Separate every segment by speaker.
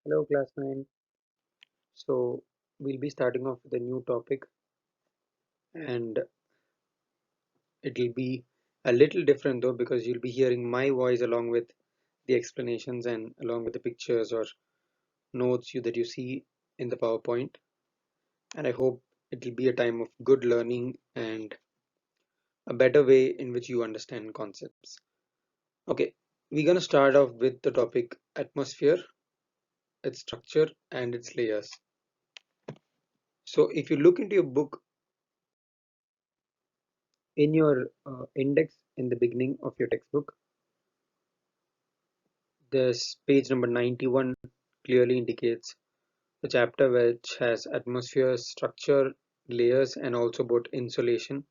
Speaker 1: Hello, class 9. So, we'll be starting off with a new topic, and it'll be a little different though because you'll be hearing my voice along with the explanations and along with the pictures or notes that you see in the PowerPoint. And I hope it'll be a time of good learning and a better way in which you understand concepts. Okay, we're gonna start off with the topic atmosphere, its structure, and its layers. So, if you look into your book in your index in the beginning of your textbook, this page number 91 clearly indicates the chapter which has atmosphere, structure, layers, and also about insulation.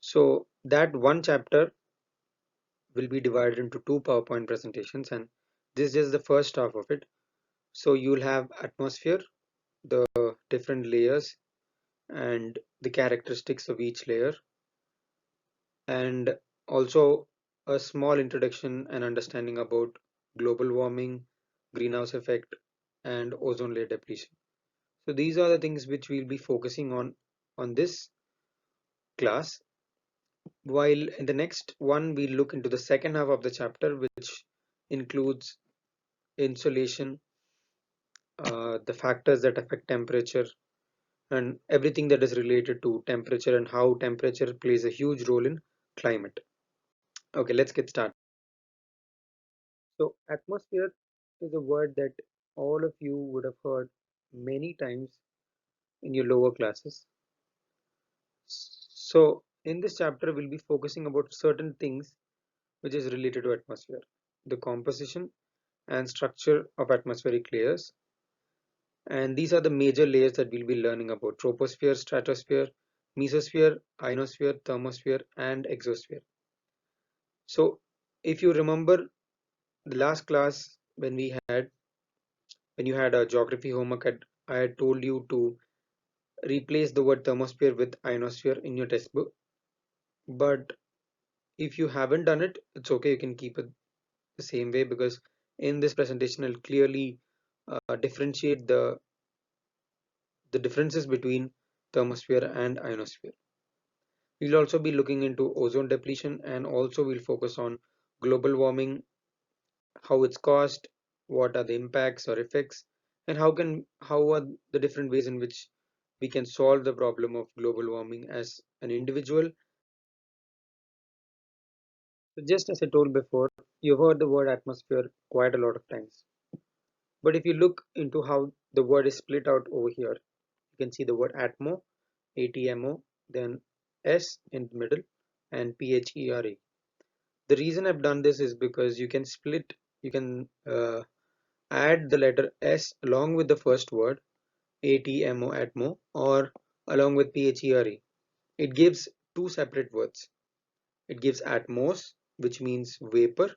Speaker 1: So that one chapter will be divided into two PowerPoint presentations, and this is just the first half of it. So you'll have atmosphere, the different layers, and the characteristics of each layer, and also a small introduction and understanding about global warming, greenhouse effect, and ozone layer depletion. So these are the things which we'll be focusing on this class. While in the next one we'll look into the second half of the chapter, which includes insolation, the factors that affect temperature, and everything that is related to temperature and how temperature plays a huge role in climate. Okay, let's get started. So atmosphere is a word that all of you would have heard many times in your lower classes. So in this chapter we'll be focusing about certain things which is related to atmosphere, the composition and structure of atmospheric layers. And these are the major layers that we'll be learning about: troposphere, stratosphere, mesosphere, ionosphere, thermosphere, and exosphere. So if you remember the last class when you had a geography homework, I had told you to replace the word thermosphere with ionosphere in your textbook. But if you haven't done it, it's okay, you can keep it the same way, because in this presentation I'll clearly differentiate the differences between thermosphere and ionosphere. We'll also be looking into ozone depletion, and also we'll focus on global warming, how it's caused, what are the impacts or effects, and how are the different ways in which we can solve the problem of global warming as an individual. So just as I told before, you've heard the word atmosphere quite a lot of times. But if you look into how the word is split out over here, you can see the word atmo, ATMO, then S in the middle, and PHERA. The reason I've done this is because you can add the letter S along with the first word, ATMO, atmo, or along with PHERA. It gives two separate words. It gives atmos, which means vapor,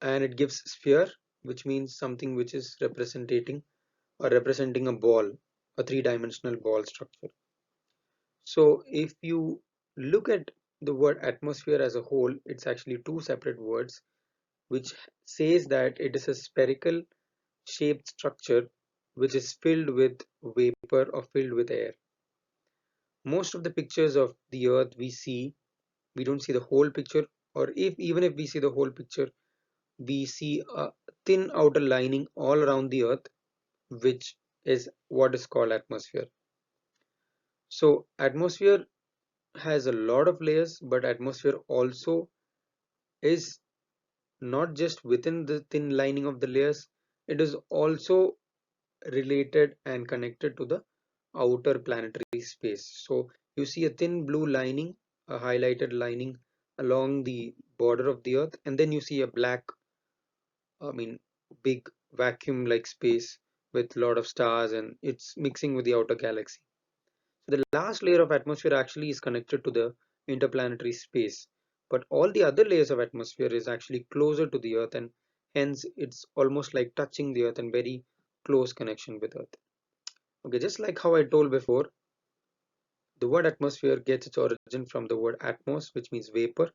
Speaker 1: and it gives sphere, which means something which is representing a ball, a three-dimensional ball structure. So if you look at the word atmosphere as a whole, it's actually two separate words, which says that it is a spherical shaped structure which is filled with vapor or filled with air. Most of the pictures of the earth we don't see the whole picture, or even if we see the whole picture, we see a thin outer lining all around the earth, which is what is called atmosphere. So atmosphere has a lot of layers, but atmosphere also is not just within the thin lining of the layers, it is also related and connected to the outer planetary space. So you see a thin blue lining, a highlighted lining along the border of the earth, and then you see a black, I mean, big vacuum like space with a lot of stars, and it's mixing with the outer galaxy. So the last layer of atmosphere actually is connected to the interplanetary space, but all the other layers of atmosphere is actually closer to the earth, and hence it's almost like touching the earth and very close connection with earth. Okay, just like how I told before, the word atmosphere gets its origin from the word atmos, which means vapor,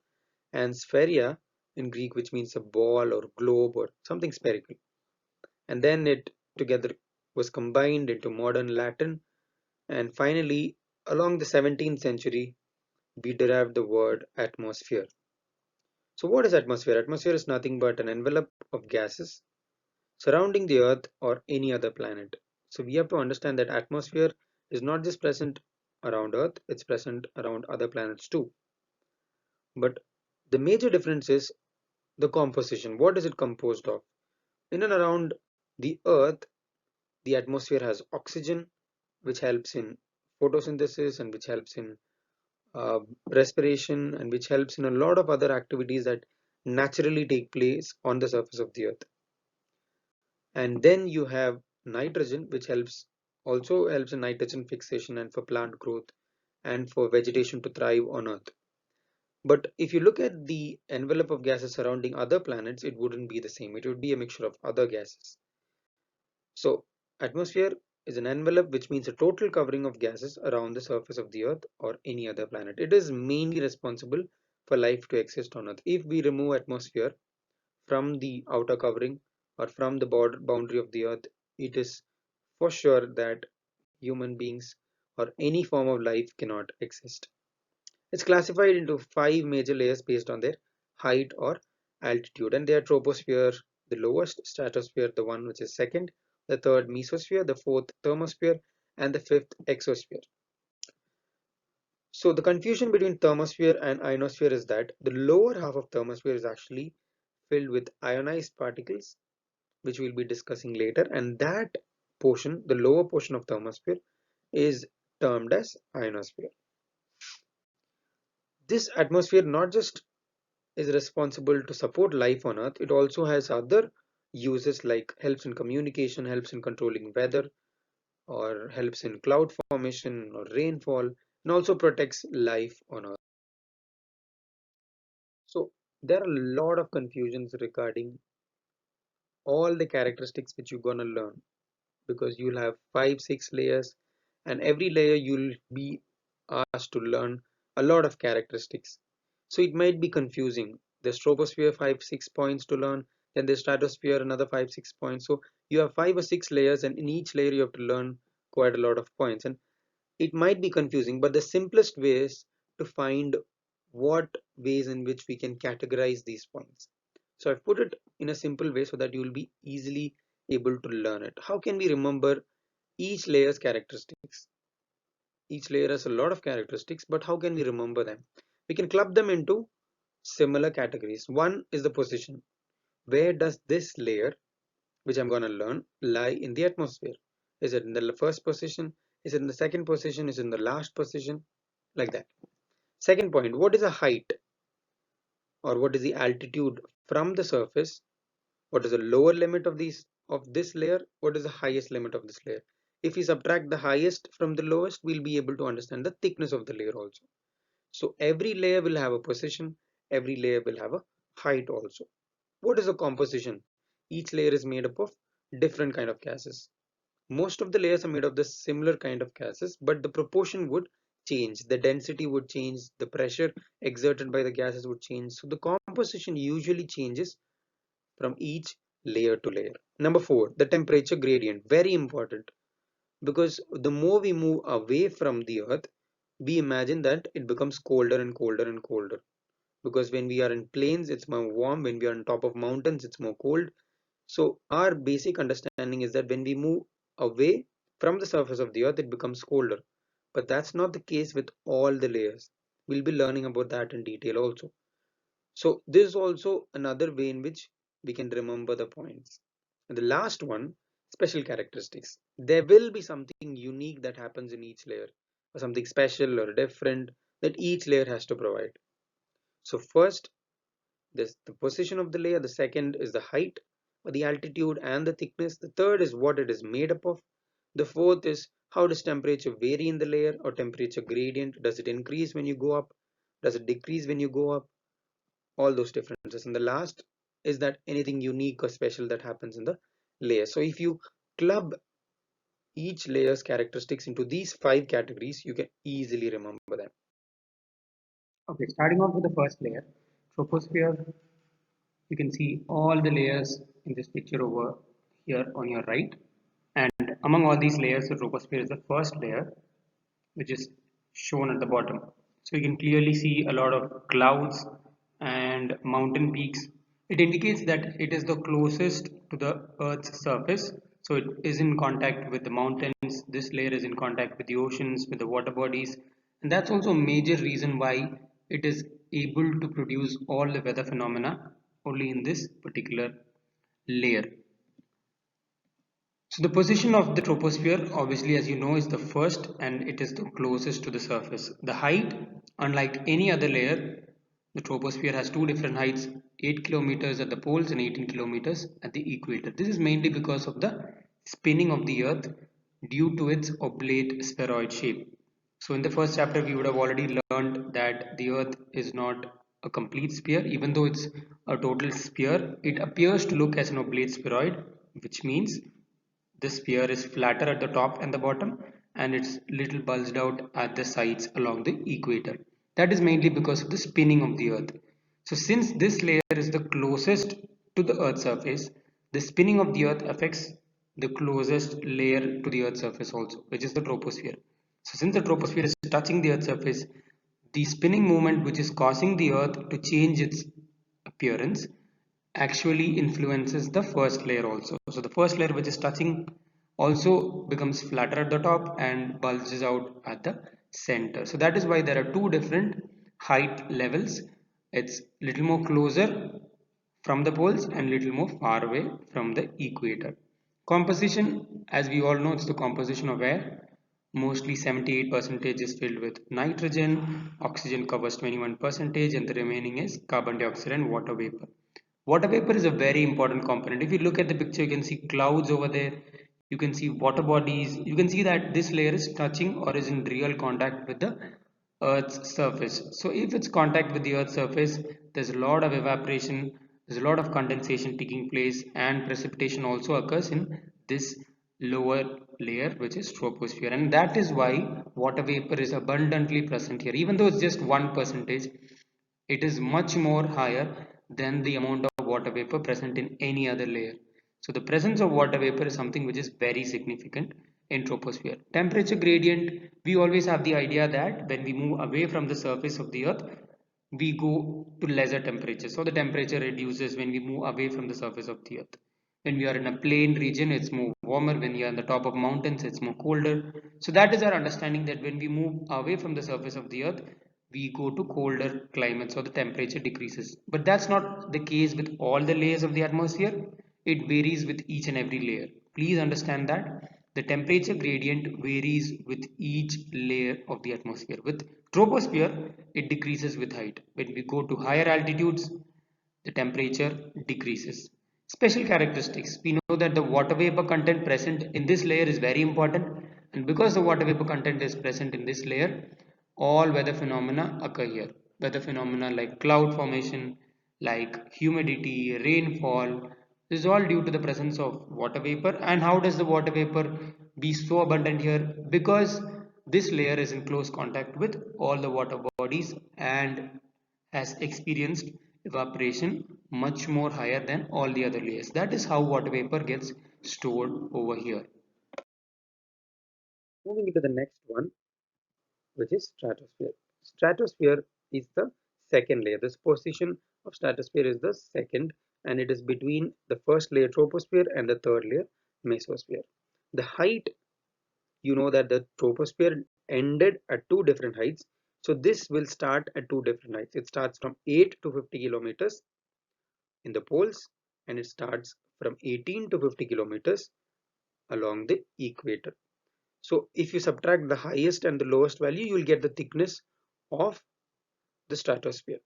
Speaker 1: and spheria in Greek, which means a ball or globe or something spherical. and then it together was combined into modern Latin, and finally, along the 17th century, we derived the word atmosphere. So what is atmosphere? Atmosphere is nothing but an envelope of gases surrounding the Earth or any other planet. So we have to understand that atmosphere is not just present around Earth, it's present around other planets too. But the major difference is the composition. What is it composed of? In and around the Earth, the atmosphere has oxygen, which helps in photosynthesis and which helps in uh, respiration and which helps in a lot of other activities that naturally take place on the surface of the Earth. And then you have nitrogen, which also helps in nitrogen fixation and for plant growth and for vegetation to thrive on Earth. But if you look at the envelope of gases surrounding other planets, it wouldn't be the same. It would be a mixture of other gases. So atmosphere is an envelope, which means a total covering of gases around the surface of the Earth or any other planet. It is mainly responsible for life to exist on Earth. If we remove atmosphere from the outer covering or from the border boundary of the Earth, it is for sure that human beings or any form of life cannot exist. It's classified into five major layers based on their height or altitude, and they are troposphere, the lowest, stratosphere, the one which is second, the third mesosphere, the fourth thermosphere, and the fifth exosphere. So the confusion between thermosphere and ionosphere is that the lower half of thermosphere is actually filled with ionized particles, which we'll be discussing later, and that portion, the lower portion of thermosphere, is termed as ionosphere. This atmosphere not just is responsible to support life on Earth, it also has other uses like helps in communication, helps in controlling weather, or helps in cloud formation or rainfall, and also protects life on Earth. So there are a lot of confusions regarding all the characteristics which you're gonna learn, because you'll have 5 6 layers, and every layer you'll be asked to learn a lot of characteristics, so it might be confusing. There's troposphere 5 6 points to learn, then there's stratosphere another 5 6 points, so you have 5 or 6 layers, and in each layer you have to learn quite a lot of points, and it might be confusing, but the simplest way is to find what ways in which we can categorize these points. So I've put it in a simple way so that you will be easily able to learn it. How can we remember each layer's characteristics? Each layer has a lot of characteristics, but how can we remember them? We can club them into similar categories. One is the position. Where does this layer, which I'm going to learn, lie in the atmosphere? Is it in the first position? Is it in the second position? Is it in the last position? Like that. Second point, what is the height or what is the altitude from the surface? What is the lower limit of this layer? What is the highest limit of this layer? If we subtract the highest from the lowest, we'll be able to understand the thickness of the layer also. So every layer will have a position, every layer will have a height also. What is the composition? Each layer is made up of different kind of gases. Most of the layers are made of the similar kind of gases, but the proportion would change. The density would change, the pressure exerted by the gases would change. So the composition usually changes from each layer to layer. Number four, the temperature gradient. Very important, because the more we move away from the earth, we imagine that it becomes colder and colder and colder. Because when we are in plains, it's more warm. When we are on top of mountains, it's more cold. So our basic understanding is that when we move away from the surface of the earth, it becomes colder. But that's not the case with all the layers. We'll be learning about that in detail also. So this is also another way in which we can remember the points. And the last one, special characteristics. There will be something unique that happens in each layer, or something special or different that each layer has to provide. So first, this the position of the layer. The second is the height, or the altitude and the thickness. The third is what it is made up of. The fourth is how does temperature vary in the layer, or temperature gradient. Does it increase when you go up? Does it decrease when you go up? All those differences. And the last is that anything unique or special that happens in the layer. So if you club each layer's characteristics into these five categories, you can easily remember them.
Speaker 2: Okay, starting off with the first layer, troposphere. You can see all the layers in this picture over here on your right. And among all these layers, the troposphere is the first layer, which is shown at the bottom. So you can clearly see a lot of clouds and mountain peaks. It indicates that it is the closest to the Earth's surface. So it is in contact with the mountains. This layer is in contact with the oceans, with the water bodies. And that's also a major reason why it is able to produce all the weather phenomena only in this particular layer. So the position of the troposphere, obviously, as you know, is the first and it is the closest to the surface. The height, unlike any other layer, the troposphere has two different heights, 8 kilometers at the poles and 18 kilometers at the equator. This is mainly because of the spinning of the earth due to its oblate spheroid shape. So in the first chapter, we would have already learned that the earth is not a complete sphere. Even though it's a total sphere, it appears to look as an oblate spheroid, which means the sphere is flatter at the top and the bottom, and it's little bulged out at the sides along the equator. That is mainly because of the spinning of the earth. So since this layer is the closest to the earth's surface, the spinning of the earth affects the closest layer to the earth's surface also, which is the troposphere. So since the troposphere is touching the earth's surface, the spinning movement which is causing the earth to change its appearance actually influences the first layer also. So the first layer which is touching also becomes flatter at the top and bulges out at the center. So that is why there are two different height levels. It's little more closer from the poles and little more far away from the equator. Composition, as we all know, it's the composition of air. Mostly 78% is filled with nitrogen, oxygen covers 21%, and the remaining is carbon dioxide and water vapor. Water vapor is a very important component. If you look at the picture, you can see clouds over there. You can see water bodies. You can see that this layer is touching or is in real contact with the Earth's surface. So if it's contact with the Earth's surface, there's a lot of evaporation, there's a lot of condensation taking place, and precipitation also occurs in this lower layer, which is troposphere. And that is why water vapor is abundantly present here. Even though it's just 1%, it is much more higher than the amount of water vapor present in any other layer. So the presence of water vapor is something which is very significant in troposphere. Temperature gradient, we always have the idea that when we move away from the surface of the earth, we go to lesser temperature. So the temperature reduces when we move away from the surface of the earth. When we are in a plain region, it's more warmer. When you are on the top of mountains, it's more colder. So that is our understanding that when we move away from the surface of the earth, we go to colder climates or the temperature decreases. But that's not the case with all the layers of the atmosphere. It varies with each and every layer. Please understand that the temperature gradient varies with each layer of the atmosphere. With troposphere, it decreases with height. When we go to higher altitudes, the temperature decreases. Special characteristics. We know that the water vapor content present in this layer is very important, and because the water vapor content is present in this layer, all weather phenomena occur here. Weather phenomena like cloud formation, like humidity, rainfall, this is all due to the presence of water vapor. And how does the water vapor be so abundant here? Because this layer is in close contact with all the water bodies and has experienced evaporation much more higher than all the other layers. That is how water vapor gets stored over here.
Speaker 1: Moving into the next one, which is stratosphere. Stratosphere is the second layer. This position of stratosphere is the second, and it is between the first layer troposphere and the third layer mesosphere. The height, you know that the troposphere ended at two different heights. So this will start at two different heights. It starts from 8 to 50 kilometers in the poles, and it starts from 18 to 50 kilometers along the equator. So if you subtract the highest and the lowest value, you will get the thickness of the stratosphere.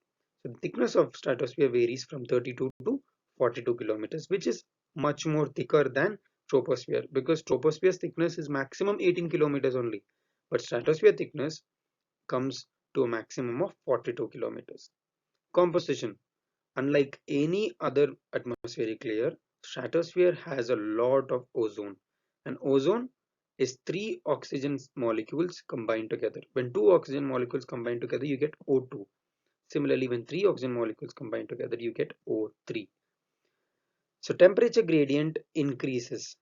Speaker 1: So the thickness of stratosphere varies from 32 to 42 kilometers, which is much more thicker than troposphere, because troposphere's thickness is maximum 18 kilometers only, but stratosphere thickness comes to a maximum of 42 kilometers. Composition. Unlike any other atmospheric layer, stratosphere has a lot of ozone. And ozone is three oxygen molecules combined together. When two oxygen molecules combine together, you get O2. Similarly, when three oxygen molecules combine together, you get O3. So temperature gradient increases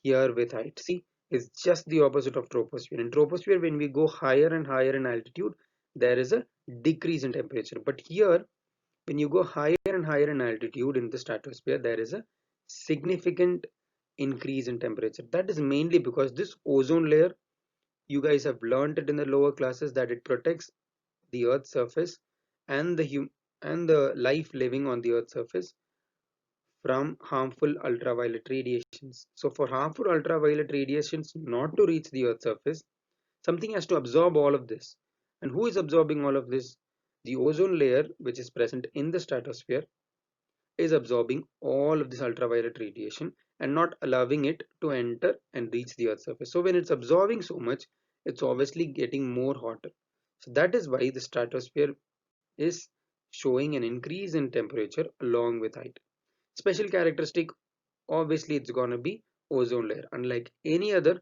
Speaker 1: here with height. See, it's just the opposite of troposphere. In troposphere, when we go higher and higher in altitude, there is a decrease in temperature. But here, when you go higher and higher in altitude in the stratosphere, there is a significant increase in temperature. That is mainly because this ozone layer, you guys have learned it in the lower classes, that it protects the Earth's surface and the life living on the Earth's surface from harmful ultraviolet radiations. So for harmful ultraviolet radiations not to reach the Earth's surface, something has to absorb all of this. And who is absorbing all of this? The ozone layer, which is present in the stratosphere, is absorbing all of this ultraviolet radiation and not allowing it to enter and reach the Earth's surface. So when it's absorbing so much, it's obviously getting more hotter. So that is why the stratosphere is showing an increase in temperature along with height. Special characteristic, obviously it's gonna be ozone layer. Unlike any other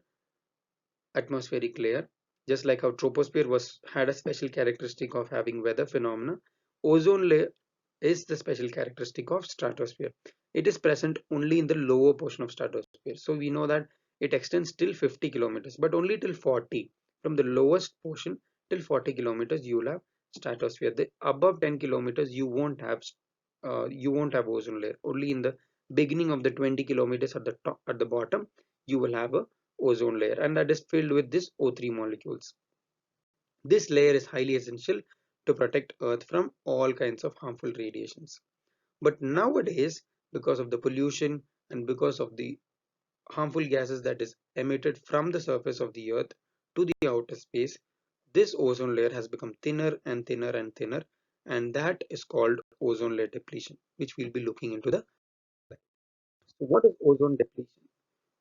Speaker 1: atmospheric layer, just like how troposphere had a special characteristic of having weather phenomena, ozone layer is the special characteristic of stratosphere. It is present only in the lower portion of stratosphere. So we know that it extends till 50 kilometers, but only till 40. From the lowest portion till 40 kilometers, you will have stratosphere. The above 10 kilometers, you won't have ozone layer. Only in the beginning of the 20 kilometers at the top, at the bottom, you will have a ozone layer, and that is filled with this O3 molecules. This layer is highly essential to protect Earth from all kinds of harmful radiations. But nowadays, because of the pollution and because of the harmful gases that is emitted from the surface of the Earth to the outer space, this ozone layer has become thinner and thinner and thinner, and that is called ozone layer depletion, which we'll be looking into the. So what is ozone depletion?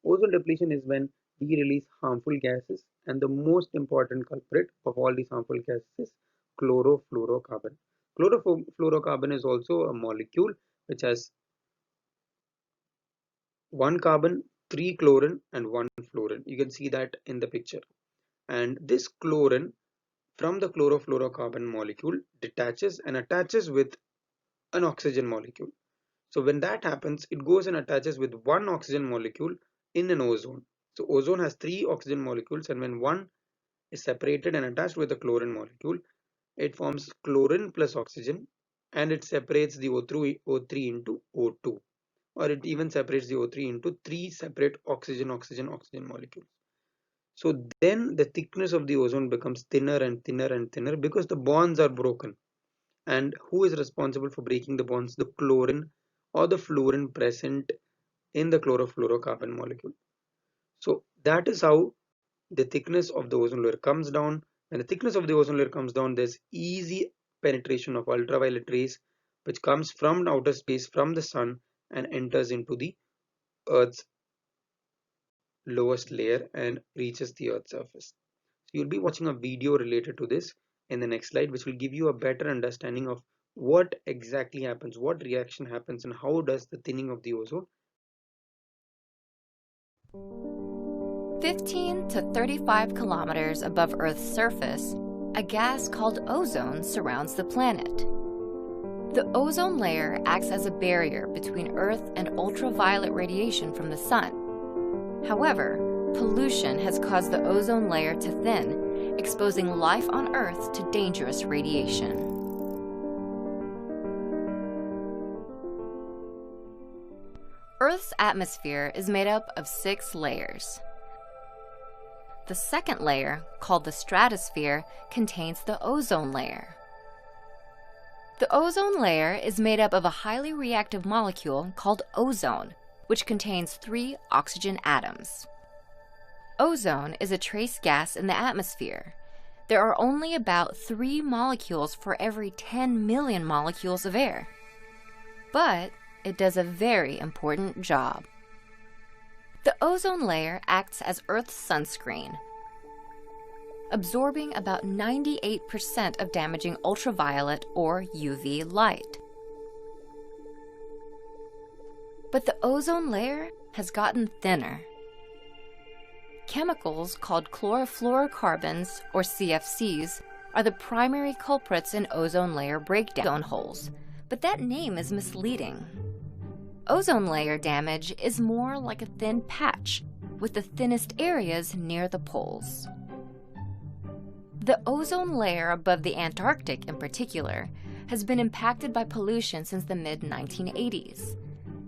Speaker 1: Ozone depletion is when we release harmful gases, and the most important culprit of all these harmful gases is chlorofluorocarbon. Chlorofluorocarbon is also a molecule which has one carbon, three chlorine, and one fluorine. You can see that in the picture. And this chlorine from the chlorofluorocarbon molecule detaches and attaches with an oxygen molecule. So when that happens, it goes and attaches with one oxygen molecule in an ozone. So ozone has three oxygen molecules, and when one is separated and attached with a chlorine molecule, it forms chlorine plus oxygen, and it separates the O3 into O2, or it even separates the O3 into three separate oxygen molecules. So then the thickness of the ozone becomes thinner and thinner and thinner because the bonds are broken. And who is responsible for breaking the bonds? The chlorine or the fluorine present in the chlorofluorocarbon molecule. So that is how the thickness of the ozone layer comes down. When the thickness of the ozone layer comes down, there's easy penetration of ultraviolet rays which comes from outer space, from the sun, and enters into the Earth's lowest layer and reaches the Earth's surface. So you'll be watching a video related to this in the next slide, which will give you a better understanding of what exactly happens, what reaction happens, and how does the thinning of the ozone.
Speaker 3: 15 to 35 kilometers above Earth's surface, a gas called ozone surrounds the planet. The ozone layer acts as a barrier between Earth and ultraviolet radiation from the sun. However, pollution has caused the ozone layer to thin, exposing life on Earth to dangerous radiation. Earth's atmosphere is made up of 6 layers. The second layer, called the stratosphere, contains the ozone layer. The ozone layer is made up of a highly reactive molecule called ozone, which contains 3 oxygen atoms. Ozone is a trace gas in the atmosphere. There are only about 3 molecules for every 10 million molecules of air. But it does a very important job. The ozone layer acts as Earth's sunscreen, absorbing about 98% of damaging ultraviolet or UV light. But the ozone layer has gotten thinner. Chemicals called chlorofluorocarbons, or CFCs, are the primary culprits in ozone layer breakdown holes, but that name is misleading. Ozone layer damage is more like a thin patch, with the thinnest areas near the poles. The ozone layer above the Antarctic, in particular, has been impacted by pollution since the mid-1980s.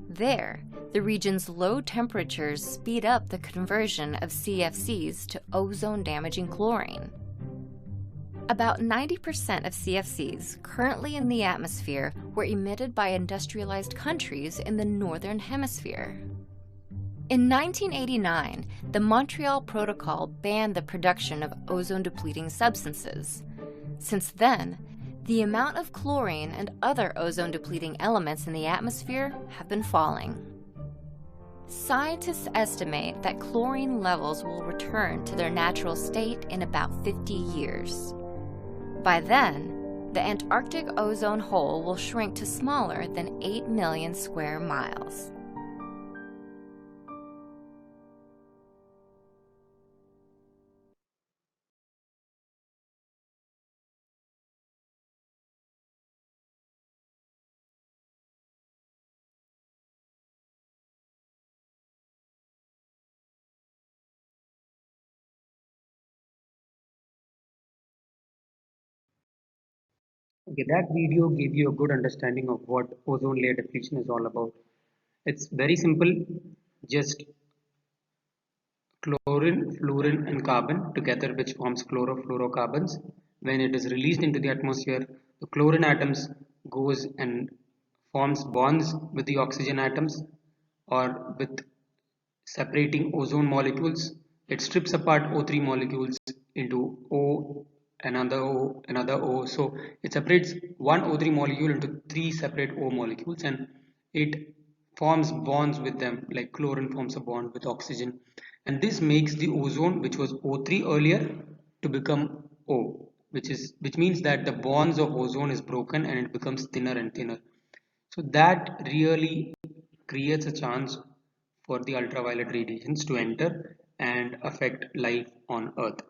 Speaker 3: There, the region's low temperatures speed up the conversion of CFCs to ozone-damaging chlorine. About 90% of CFCs currently in the atmosphere were emitted by industrialized countries in the Northern Hemisphere. In 1989, the Montreal Protocol banned the production of ozone-depleting substances. Since then, the amount of chlorine and other ozone-depleting elements in the atmosphere have been falling. Scientists estimate that chlorine levels will return to their natural state in about 50 years. By then, the Antarctic ozone hole will shrink to smaller than 8 million square miles.
Speaker 2: Okay, that video gave you a good understanding of what ozone layer depletion is all about. It's very simple, just chlorine, fluorine and carbon together, which forms chlorofluorocarbons. When it is released into the atmosphere, the chlorine atoms goes and forms bonds with the oxygen atoms or with separating ozone molecules. It strips apart O3 molecules into O, another O, another O. So it separates one O3 molecule into three separate O molecules, and it forms bonds with them, like chlorine forms a bond with oxygen. And this makes the ozone, which was O3 earlier, to become O, which means that the bonds of ozone is broken and it becomes thinner and thinner. So that really creates a chance for the ultraviolet radiations to enter and affect life on Earth.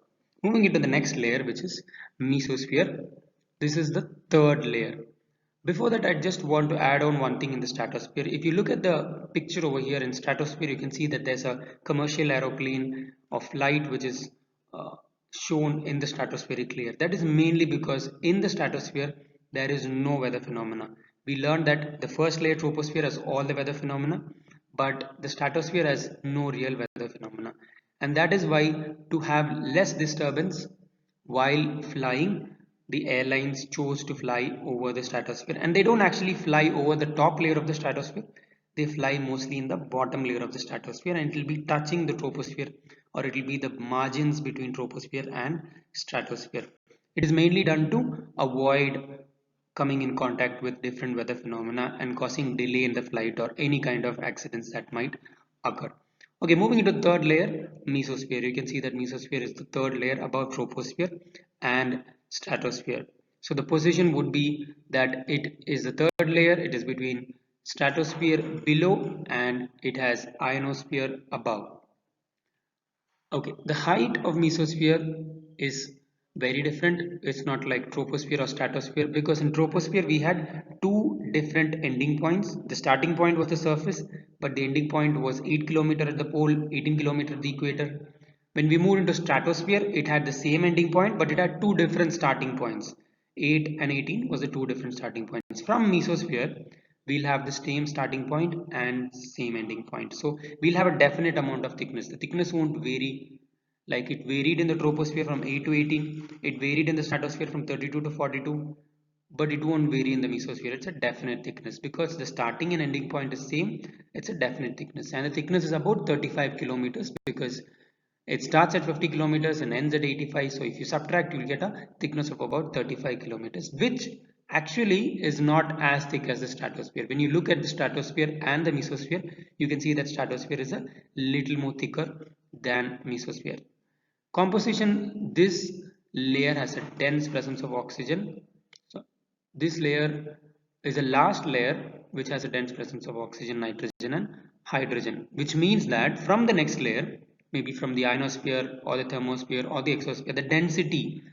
Speaker 2: Moving into the next layer, which is mesosphere. This is the third layer. Before that, I just want to add on one thing in the stratosphere. If you look at the picture over here in stratosphere, you can see that there's a commercial aeroplane of light which is shown in the stratospheric layer. That is mainly because in the stratosphere there is no weather phenomena. We learned that the first layer, troposphere, has all the weather phenomena, but the stratosphere has no real weather phenomena. And that is why, to have less disturbance while flying, the airlines chose to fly over the stratosphere. And they don't actually fly over the top layer of the stratosphere, they fly mostly in the bottom layer of the stratosphere, and it will be touching the troposphere, or it will be the margins between troposphere and stratosphere. It is mainly done to avoid coming in contact with different weather phenomena and causing delay in the flight or any kind of accidents that might occur. Okay, moving into the third layer, mesosphere. You can see that mesosphere is the third layer above troposphere and stratosphere. So the position would be that it is the third layer, it is between stratosphere below and it has ionosphere above. Okay, the height of mesosphere is very different. It's not like troposphere or stratosphere, because in troposphere we had two different ending points. The starting point was the surface, but the ending point was 8 kilometer at the pole, 18 kilometer at the equator. When we moved into stratosphere, it had the same ending point, but it had two different starting points. 8 and 18 was the two different starting points. From mesosphere, we'll have the same starting point and same ending point. So we'll have a definite amount of thickness. The thickness won't vary, like it varied in the troposphere from 8 to 18, it varied in the stratosphere from 32 to 42, but it won't vary in the mesosphere. It's a definite thickness because the starting and ending point is same. It's a definite thickness, and the thickness is about 35 kilometers because it starts at 50 kilometers and ends at 85. So if you subtract, you'll get a thickness of about 35 kilometers, which actually is not as thick as the stratosphere. When you look at the stratosphere and the mesosphere, you can see that stratosphere is a little more thicker than mesosphere. Composition: this layer has a dense presence of oxygen. So this layer is the last layer which has a dense presence of oxygen, nitrogen and hydrogen, which means that from the next layer, maybe from the ionosphere or the thermosphere or the exosphere, the density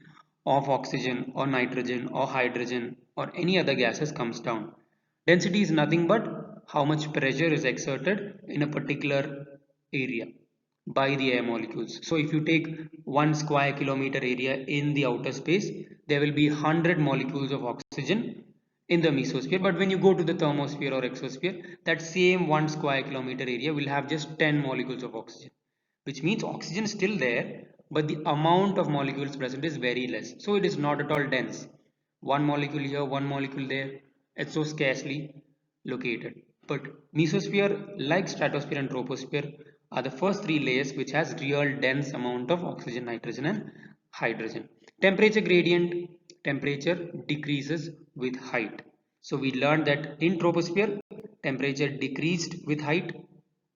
Speaker 2: of oxygen or nitrogen or hydrogen or any other gases comes down. Density is nothing but how much pressure is exerted in a particular area by the air molecules. So if you take 1 square kilometer area in the outer space, there will be 100 molecules of oxygen in the mesosphere. But when you go to the thermosphere or exosphere, that same 1 square kilometer area will have just 10 molecules of oxygen, which means oxygen is still there, but the amount of molecules present is very less. So it is not at all dense. One molecule here, one molecule there, it's so scarcely located. But mesosphere, like stratosphere and troposphere, are the first three layers which has real dense amount of oxygen, nitrogen and hydrogen. Temperature gradient, temperature decreases with height. So we learned that in troposphere, temperature decreased with height,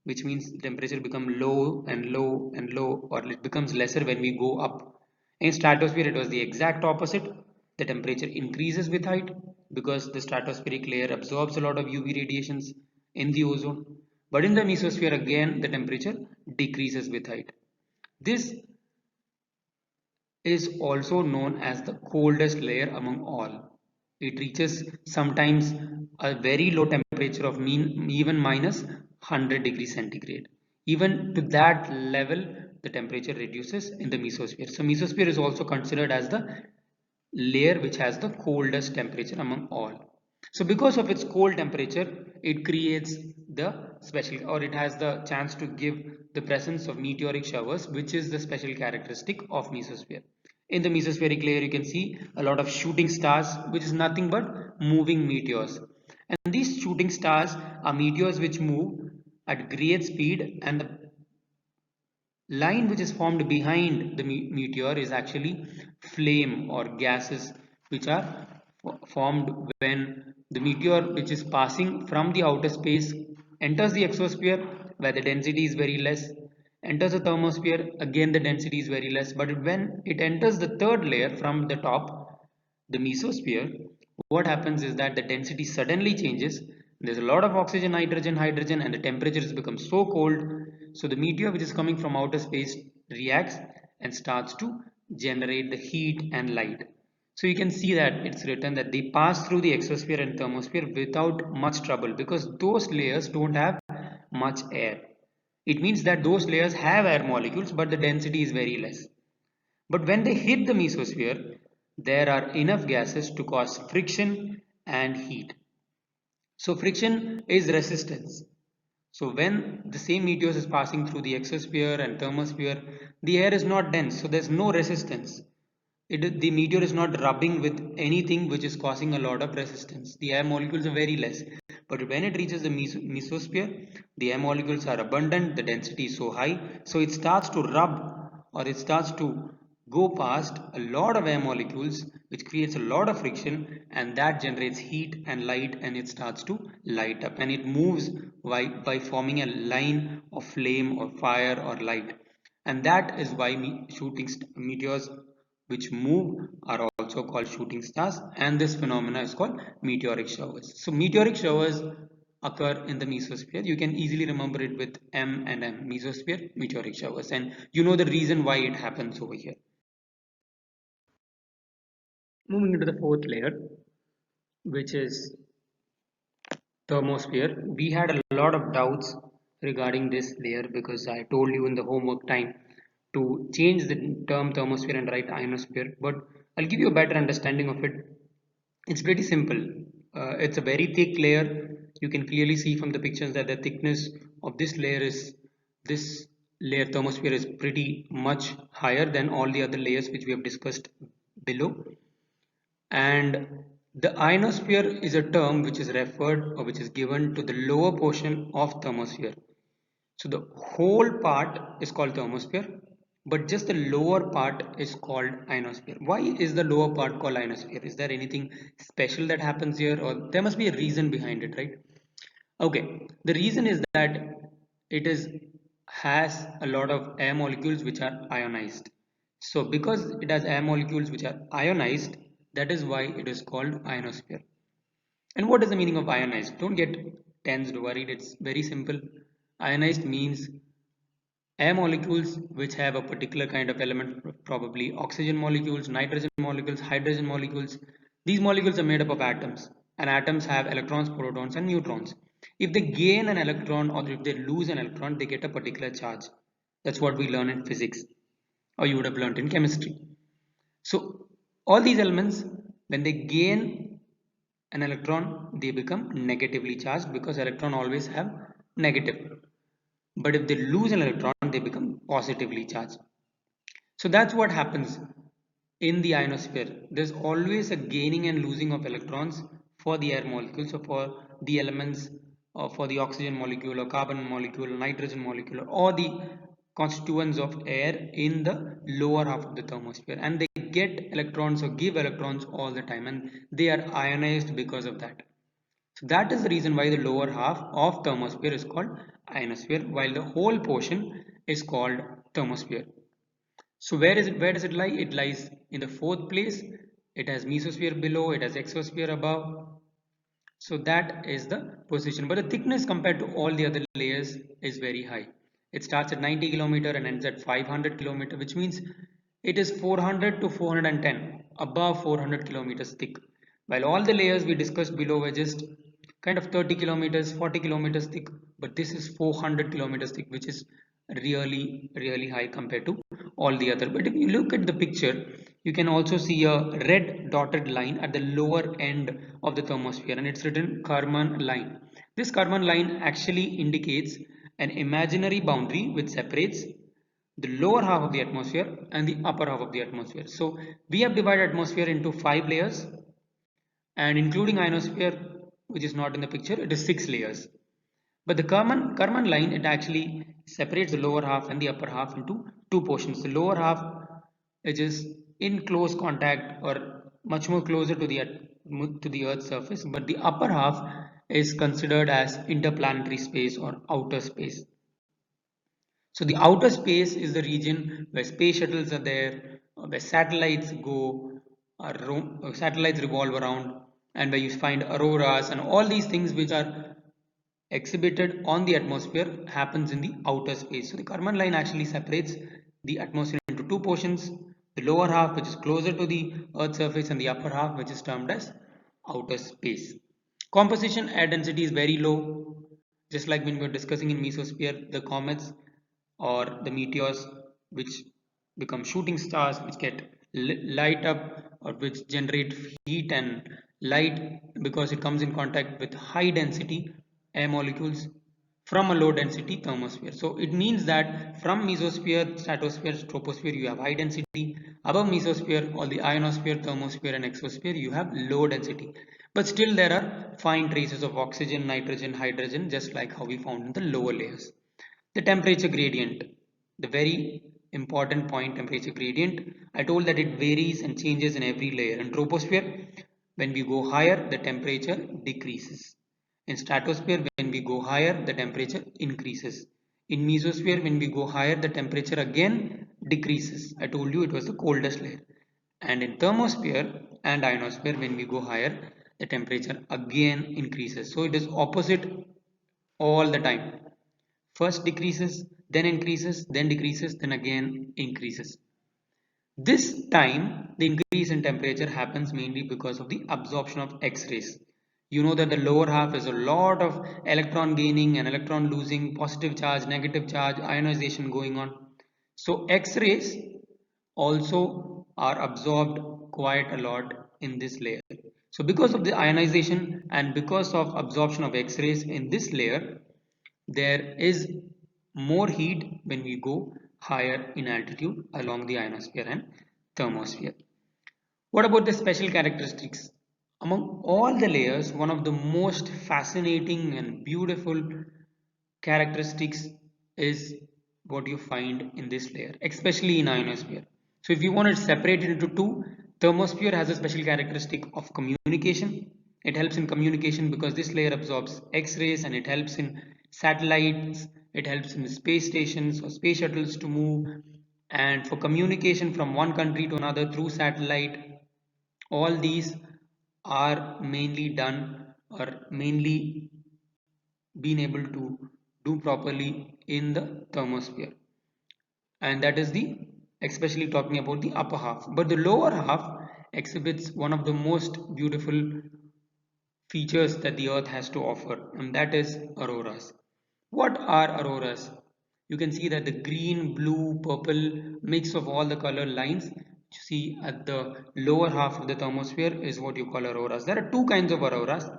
Speaker 2: which means temperature become low and low and low, or it becomes lesser when we go up. In stratosphere, it was the exact opposite. The temperature increases with height because the stratospheric layer absorbs a lot of UV radiations in the ozone. But in the mesosphere, again, the temperature decreases with height. This is also known as the coldest layer among all. It reaches sometimes a very low temperature of even minus 100 degrees centigrade. Even to that level, the temperature reduces in the mesosphere. So mesosphere is also considered as the layer which has the coldest temperature among all. So because of its cold temperature, it creates the special, or it has the chance to give the presence of meteoric showers, which is the special characteristic of mesosphere. In the mesospheric layer, you can see a lot of shooting stars, which is nothing but moving meteors. And these shooting stars are meteors which move at great speed, and the line which is formed behind the meteor is actually flame or gases which are formed when the meteor, which is passing from the outer space, enters the exosphere where the density is very less, enters the thermosphere, again the density is very less, but when it enters the third layer from the top, the mesosphere, what happens is that the density suddenly changes. There's a lot of oxygen, nitrogen, hydrogen, and the temperature has become so cold. So the meteor which is coming from outer space reacts and starts to generate the heat and light. So you can see that it's written that they pass through the exosphere and thermosphere without much trouble because those layers don't have much air. It means that those layers have air molecules, but the density is very less. But when they hit the mesosphere, there are enough gases to cause friction and heat. So friction is resistance. So when the same meteors is passing through the exosphere and thermosphere, the air is not dense, so there's no resistance. The meteor is not rubbing with anything which is causing a lot of resistance. The air molecules are very less. But when it reaches the mesosphere, the air molecules are abundant, the density is so high, so it starts to rub, or it starts to go past a lot of air molecules, which creates a lot of friction, and that generates heat and light, and it starts to light up, and it moves by forming a line of flame or fire or light. And that is why shooting meteors which move are also called shooting stars, and this phenomena is called meteoric showers. So meteoric showers occur in the mesosphere. You can easily remember it with M and M, mesosphere, meteoric showers, and you know the reason why it happens over here. Moving into the fourth layer, which is thermosphere, we had a lot of doubts regarding this layer because I told you in the homework time to change the term thermosphere and write ionosphere, but I'll give you a better understanding of it. It's pretty simple. It's a very thick layer. You can clearly see from the pictures that the thickness of this layer thermosphere is pretty much higher than all the other layers which we have discussed below. And the ionosphere is a term which is referred or which is given to the lower portion of thermosphere. So the whole part is called thermosphere, but just the lower part is called ionosphere. Why is the lower part called ionosphere? Is there anything special that happens here, or there must be a reason behind it, right? Okay, the reason is that it is has a lot of air molecules which are ionized. So because it has air molecules which are ionized, that is why it is called ionosphere. And what is the meaning of ionized? Don't get tensed or worried, it's very simple. Ionized means air molecules which have a particular kind of element, probably oxygen molecules, nitrogen molecules, hydrogen molecules. These molecules are made up of atoms, and atoms have electrons, protons, and neutrons. If they gain an electron or if they lose an electron, they get a particular charge. That's what we learn in physics, or you would have learned in chemistry. So all these elements, when they gain an electron, they become negatively charged because electron always have negative. But if they lose an electron, they become positively charged. So that's what happens in the ionosphere. There's always a gaining and losing of electrons for the air molecules, or for the elements, or for the oxygen molecule or carbon molecule, nitrogen molecule, or the constituents of air in the lower half of the thermosphere, and they get electrons or give electrons all the time, and they are ionized because of that. So that is the reason why the lower half of thermosphere is called ionosphere, while the whole portion is called thermosphere. So where does it lie? It lies in the fourth place. It has mesosphere below, it has exosphere above. So that is the position. But the thickness compared to all the other layers is very high. It starts at 90 kilometer and ends at 500 kilometer, which means it is 400 to 410, above 400 kilometers thick. While all the layers we discussed below were just kind of 30 kilometers, 40 kilometers thick, but this is 400 kilometers thick, which is really high compared to all the other. But if you look at the picture, you can also see a red dotted line at the lower end of the thermosphere, and it's written Kármán line. This Kármán line actually indicates an imaginary boundary which separates the lower half of the atmosphere and the upper half of the atmosphere. So we have divided atmosphere into 5 layers, and including ionosphere, which is not in the picture, it is 6 layers. But the Kármán line, it actually separates the lower half and the upper half into two portions. The lower half, it is in close contact or much more closer to the Earth's surface, but the upper half is considered as interplanetary space or outer space. So the outer space is the region where space shuttles are there, where satellites go, satellites revolve around, and where you find auroras and all these things which are exhibited on the atmosphere happens in the outer space. So the Kármán line actually separates the atmosphere into two portions, the lower half which is closer to the Earth's surface and the upper half which is termed as outer space. Composition air density is very low, just like when we were discussing in mesosphere, the comets or the meteors which become shooting stars, which get light up or which generate heat and light because it comes in contact with high density air molecules from a low density thermosphere. So it means that from mesosphere, stratosphere, troposphere, you have high density. Above mesosphere or the ionosphere, thermosphere and exosphere, you have low density. But still there are fine traces of oxygen, nitrogen, hydrogen, just like how we found in the lower layers. The temperature gradient, the very important point, temperature gradient. I told that it varies and changes in every layer. In troposphere, when we go higher, the temperature decreases. In stratosphere, when we go higher, the temperature increases. In mesosphere, when we go higher, the temperature again decreases. I told you it was the coldest layer. And in thermosphere and ionosphere, when we go higher, the temperature again increases. So it is opposite all the time. First decreases, then increases, then decreases, then again increases. This time, the increase in temperature happens mainly because of the absorption of X-rays. You know that the lower half is a lot of electron gaining and electron losing, positive charge, negative charge, ionization going on. So X-rays also are absorbed quite a lot in this layer. So because of the ionization and because of absorption of X-rays in this layer, there is more heat when we go higher in altitude along the ionosphere and thermosphere. What about the special characteristics? Among all the layers, one of the most fascinating and beautiful characteristics is what you find in this layer, especially in ionosphere. So if you want to separate it into two, thermosphere has a special characteristic of communication. It helps in communication because this layer absorbs X-rays, and it helps in satellites, it helps in space stations or space shuttles to move, and for communication from one country to another through satellite. All these are mainly done or mainly been able to do properly in the thermosphere, and that is the especially talking about the upper half. But the lower half exhibits one of the most beautiful features that the earth has to offer, and that is auroras. What are auroras? You can see that the green, blue, purple mix of all the color lines you see at the lower half of the thermosphere is what you call auroras. There are two kinds of auroras.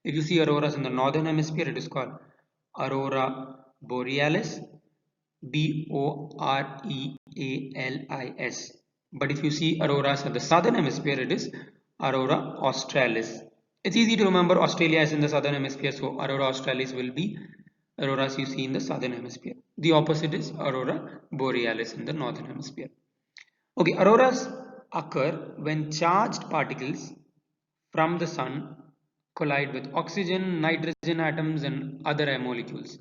Speaker 2: If you see auroras in the northern hemisphere, it is called aurora borealis, Borealis. But if you see auroras at the southern hemisphere, it is aurora australis. It's easy to remember Australia is in the southern hemisphere, so aurora australis will be auroras you see in the southern hemisphere. The opposite is aurora borealis in the northern hemisphere. Okay, auroras occur when charged particles from the sun collide with oxygen, nitrogen atoms and other air molecules.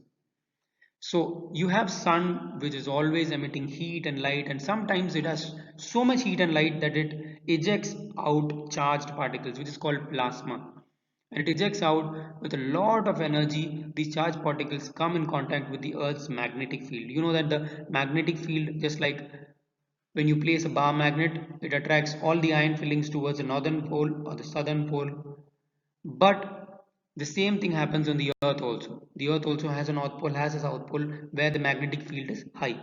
Speaker 2: So you have sun which is always emitting heat and light, and sometimes it has so much heat and light that it ejects out charged particles, which is called plasma. And it ejects out with a lot of energy. These charged particles come in contact with the Earth's magnetic field. You know that the magnetic field, just like when you place a bar magnet, it attracts all the iron fillings towards the northern pole or the southern pole. But the same thing happens on the earth also. The earth also has a north pole, has a south pole where the magnetic field is high.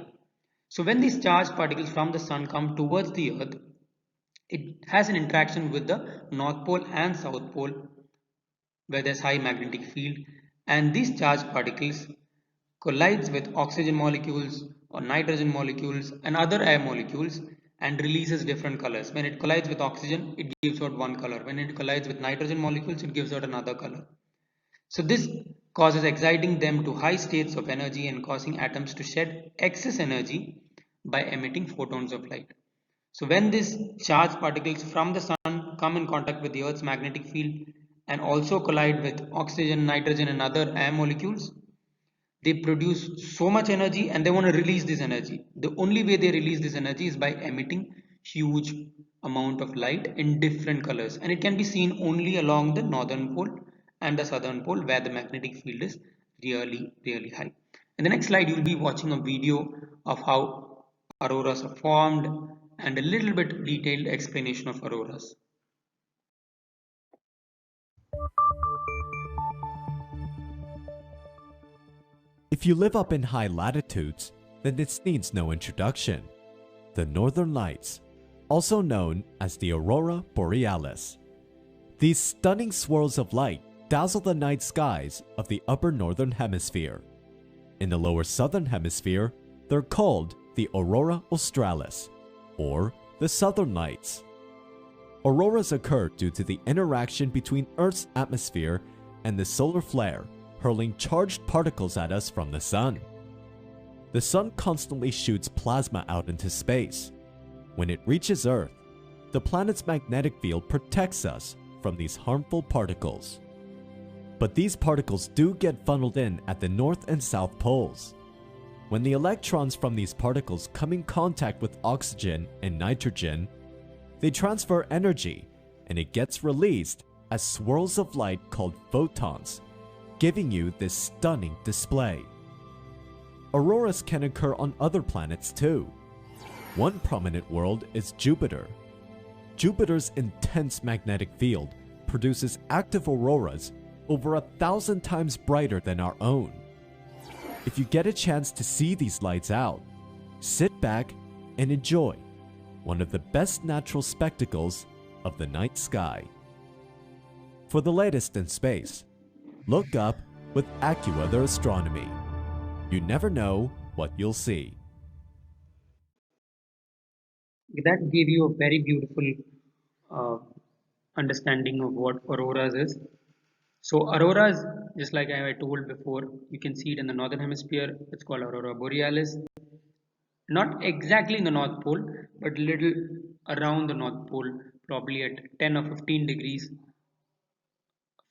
Speaker 2: So when these charged particles from the sun come towards the earth, it has an interaction with the north pole and south pole where there's high magnetic field, and these charged particles collides with oxygen molecules or nitrogen molecules and other air molecules and releases different colors. When it collides with oxygen, it gives out one color. When it collides with nitrogen molecules, it gives out another color. So this causes exciting them to high states of energy and causing atoms to shed excess energy by emitting photons of light. So when these charged particles from the sun come in contact with the Earth's magnetic field and also collide with oxygen, nitrogen and other air molecules, they produce so much energy and they want to release this energy. The only way they release this energy is by emitting huge amount of light in different colors, and it can be seen only along the northern pole and the southern pole where the magnetic field is really high. In the next slide you'll be watching a video of how auroras are formed and a little bit detailed explanation of auroras.
Speaker 4: If you live up in high latitudes, then this needs no introduction. The Northern Lights, also known as the Aurora Borealis. These stunning swirls of light dazzle the night skies of the upper northern hemisphere. In the lower southern hemisphere, they're called the Aurora Australis, or the Southern Lights. Auroras occur due to the interaction between Earth's atmosphere and the solar flare, hurling charged particles at us from the sun. The sun constantly shoots plasma out into space. When it reaches Earth, the planet's magnetic field protects us from these harmful particles. But these particles do get funneled in at the north and south poles. When the electrons from these particles come in contact with oxygen and nitrogen, they transfer energy and it gets released as swirls of light called photons, giving you this stunning display. Auroras can occur on other planets too. One prominent world is Jupiter. Jupiter's intense magnetic field produces active auroras over 1,000 times brighter than our own. If you get a chance to see these lights out, sit back and enjoy one of the best natural spectacles of the night sky. For the latest in space, look up with AccuWeather Astronomy. You never know what you'll see.
Speaker 2: That gave you a very beautiful understanding of what auroras is. So auroras, just like I told before, you can see it in the northern hemisphere. It's called aurora borealis. Not exactly in the north pole, but little around the north pole, probably at 10 or 15 degrees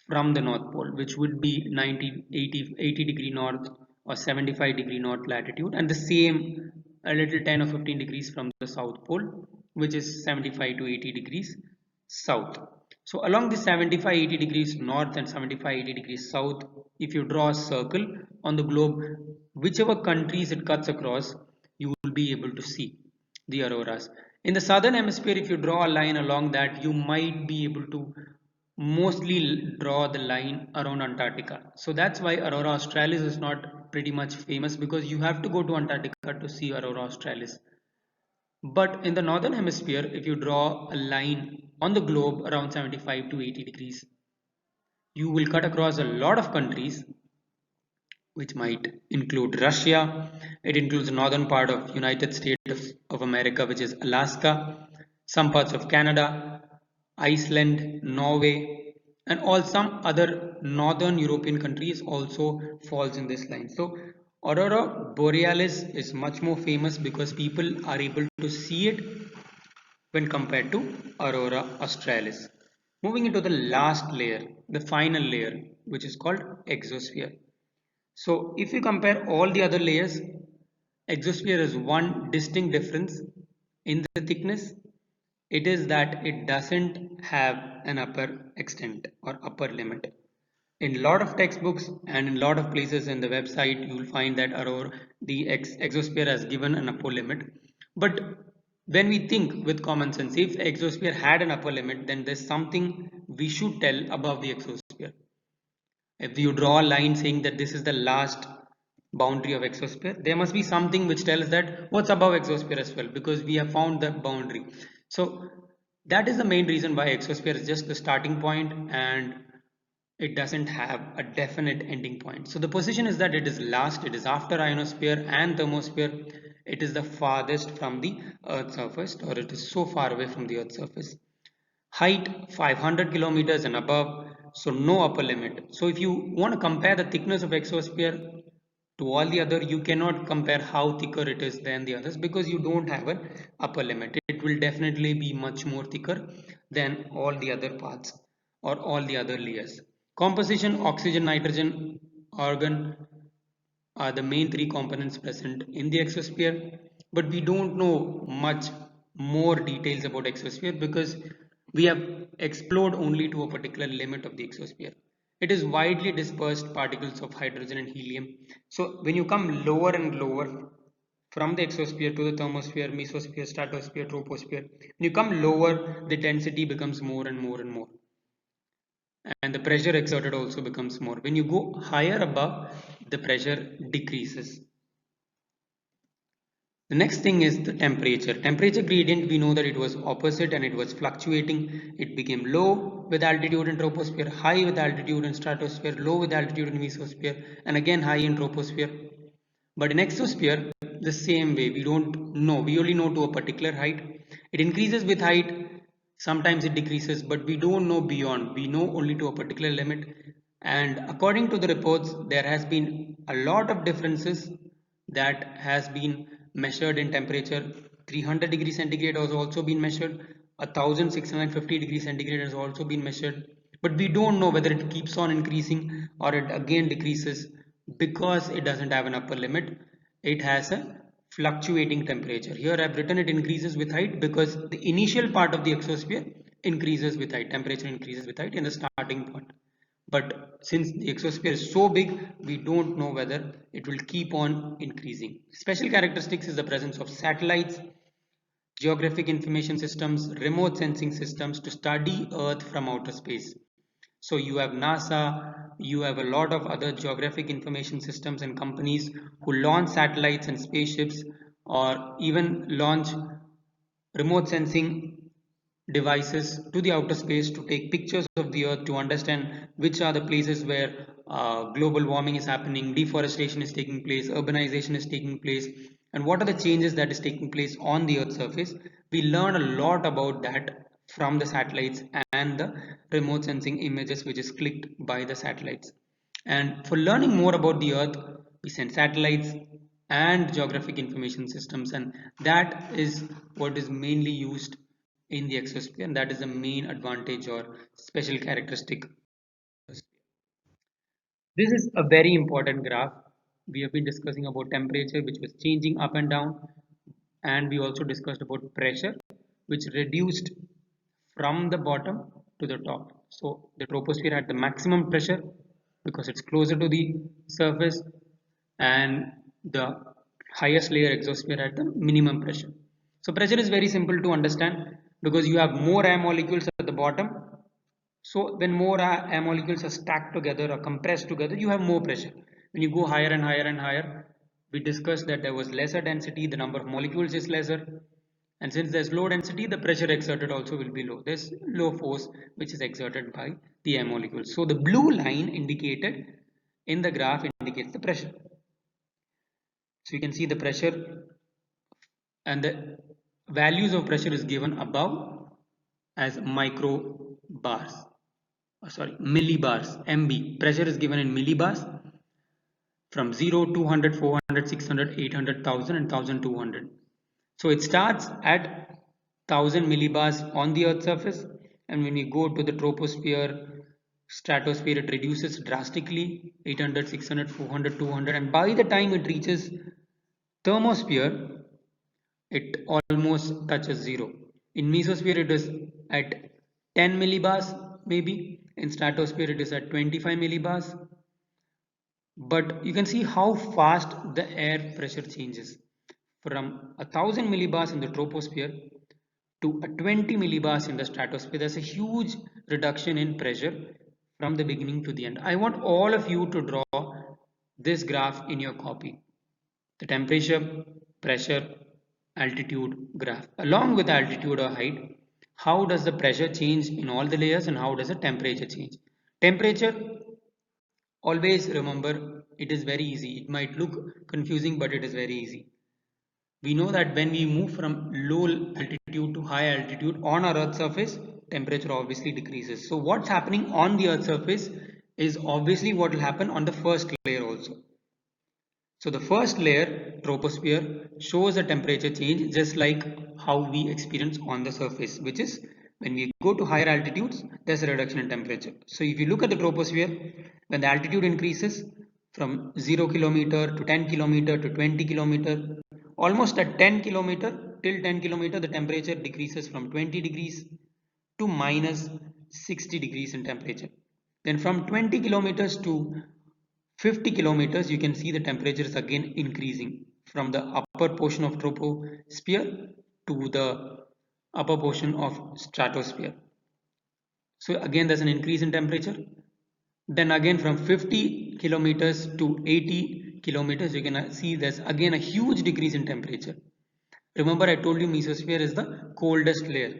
Speaker 2: from the north pole, which would be 80 degree north or 75 degree north latitude, and the same a little 10 or 15 degrees from the south pole, which is 75 to 80 degrees south. So along the 75-80 degrees north and 75-80 degrees south, if you draw a circle on the globe, whichever countries it cuts across, you will be able to see the auroras. In the southern hemisphere, if you draw a line along that, you might be able to mostly draw the line around Antarctica. So that's why Aurora Australis is not pretty much famous, because you have to go to Antarctica to see Aurora Australis. But in the northern hemisphere, if you draw a line on the globe around 75 to 80 degrees, you will cut across a lot of countries, which might include Russia. It includes the northern part of United States of America, which is Alaska, some parts of Canada, Iceland, Norway, and all some other northern European countries also falls in this line. So Aurora Borealis is much more famous because people are able to see it when compared to Aurora Australis. Moving into the last layer, the final layer, which is called exosphere. So if you compare all the other layers, exosphere has one distinct difference in the thickness. It is that it doesn't have an upper extent or upper limit. In a lot of textbooks and in a lot of places in the website, you will find that the exosphere has given an upper limit. But when we think with common sense, if exosphere had an upper limit, then there's something we should tell above the exosphere. If you draw a line saying that this is the last boundary of exosphere, there must be something which tells that what's above exosphere as well, because we have found the boundary. So that is the main reason why exosphere is just the starting point and it doesn't have a definite ending point. So the position is that it is last, it is after ionosphere and thermosphere. It is the farthest from the earth's surface, or it is so far away from the earth's surface. Height 500 kilometers and above, so no upper limit. So if you want to compare the thickness of exosphere to all the other, you cannot compare how thicker it is than the others, because you don't have an upper limit. It will definitely be much more thicker than all the other parts or all the other layers. Composition: oxygen, nitrogen, argon are the main three components present in the exosphere, but we don't know much more details about exosphere because we have explored only to a particular limit of the exosphere. It is widely dispersed particles of hydrogen and helium. So when you come lower and lower from the exosphere to the thermosphere, mesosphere, stratosphere, troposphere, when you come lower, the density becomes more and more and more, and the pressure exerted also becomes more. When you go higher above, the pressure decreases. The next thing is the temperature. Temperature gradient, we know that it was opposite and it was fluctuating. It became low with altitude in troposphere, high with altitude in stratosphere, low with altitude in mesosphere, and again high in troposphere. But in exosphere, the same way, we don't know. We only know to a particular height. It increases with height, sometimes it decreases, but we don't know beyond. We know only to a particular limit. And according to the reports, there has been a lot of differences that has been measured in temperature. 300 degrees centigrade has also been measured. 1650 degrees centigrade has also been measured. But we don't know whether it keeps on increasing or it again decreases, because it doesn't have an upper limit. It has a fluctuating temperature. Here I've written it increases with height because the initial part of the exosphere increases with height. Temperature increases with height in the starting point. But since the exosphere is so big, we don't know whether it will keep on increasing. Special characteristics is the presence of satellites, geographic information systems, remote sensing systems to study Earth from outer space. So you have NASA, you have a lot of other geographic information systems and companies who launch satellites and spaceships, or even launch remote sensing devices to the outer space to take pictures of the earth, to understand which are the places where global warming is happening, deforestation is taking place, urbanization is taking place, and what are the changes that is taking place on the earth's surface. We learn a lot about that from the satellites and the remote sensing images which is clicked by the satellites. And for learning more about the earth, we send satellites and geographic information systems, and that is what is mainly used in the exosphere, and that is the main advantage or special characteristic. This is a very important graph. We have been discussing about temperature, which was changing up and down, and we also discussed about pressure, which reduced from the bottom to the top. So the troposphere had the maximum pressure because it's closer to the surface, and the highest layer exosphere had the minimum pressure. So pressure is very simple to understand because you have more air molecules at the bottom, So when more air molecules are stacked together or compressed together, you have more pressure. When you go higher and higher and higher, we discussed that there was lesser density, the number of molecules is lesser. And since there's low density, the pressure exerted also will be low. There's low force which is exerted by the air molecules. So the blue line indicated in the graph indicates the pressure. So you can see the pressure and the values of pressure is given above as microbars. Millibars, MB. Pressure is given in millibars from 0, 200, 400, 600, 800, 1000 and 1200. So it starts at 1000 millibars on the Earth's surface, and when you go to the troposphere, stratosphere, it reduces drastically 800, 600, 400, 200, and by the time it reaches thermosphere, it almost touches zero. In mesosphere, it is at 10 millibars, maybe. In stratosphere, it is at 25 millibars. But you can see how fast the air pressure changes from 1000 millibars in the troposphere to a 20 millibars in the stratosphere. There's a huge reduction in pressure from the beginning to the end. I want all of you to draw this graph in your copy. The temperature, pressure, altitude graph. Along with altitude or height, how does the pressure change in all the layers and how does the temperature change? Temperature, always remember, it is very easy. It might look confusing, but it is very easy. We know that when we move from low altitude to high altitude on our Earth's surface, temperature obviously decreases. So what's happening on the Earth's surface is obviously what will happen on the first layer also. So the first layer, troposphere, shows a temperature change just like how we experience on the surface, which is when we go to higher altitudes, there's a reduction in temperature. So if you look at the troposphere, when the altitude increases from 0 kilometer to 10 kilometer to 20 kilometer, almost at 10 kilometer till 10 kilometer, the temperature decreases from 20 degrees to minus 60 degrees in temperature. Then from 20 kilometers to 50 kilometers, you can see the temperature is again increasing from the upper portion of troposphere to the upper portion of stratosphere. So again there's an increase in temperature. Then again from 50 kilometers to 80 kilometers, you can see there's again a huge decrease in temperature. Remember, I told you mesosphere is the coldest layer.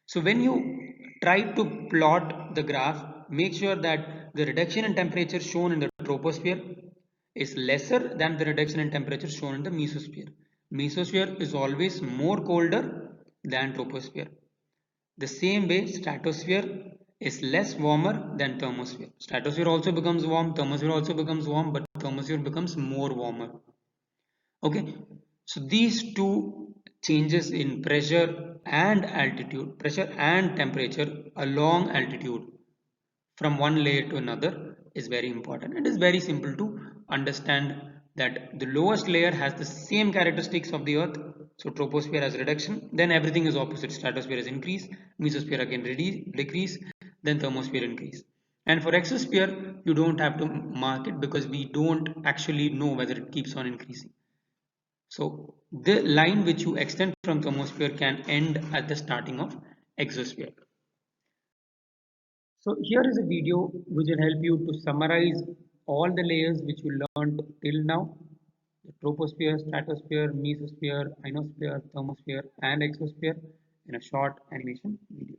Speaker 2: So when you try to plot the graph, make sure that the reduction in temperature shown in the troposphere is lesser than the reduction in temperature shown in the mesosphere. Mesosphere is always more colder than troposphere. The same way, stratosphere is less warmer than thermosphere. Stratosphere also becomes warm, thermosphere also becomes warm, but thermosphere becomes more warmer. Okay, so these two changes in pressure and altitude, pressure and temperature along altitude from one layer to another is very important. It is very simple to understand that the lowest layer has the same characteristics of the earth. So troposphere has reduction, then everything is opposite. Stratosphere has increase, mesosphere again decrease, then thermosphere increase. And for exosphere, you don't have to mark it because we don't actually know whether it keeps on increasing. So the line which you extend from thermosphere can end at the starting of exosphere. So here is a video which will help you to summarize all the layers which you learned till now: the troposphere, stratosphere, mesosphere, ionosphere, thermosphere and exosphere in a short animation video.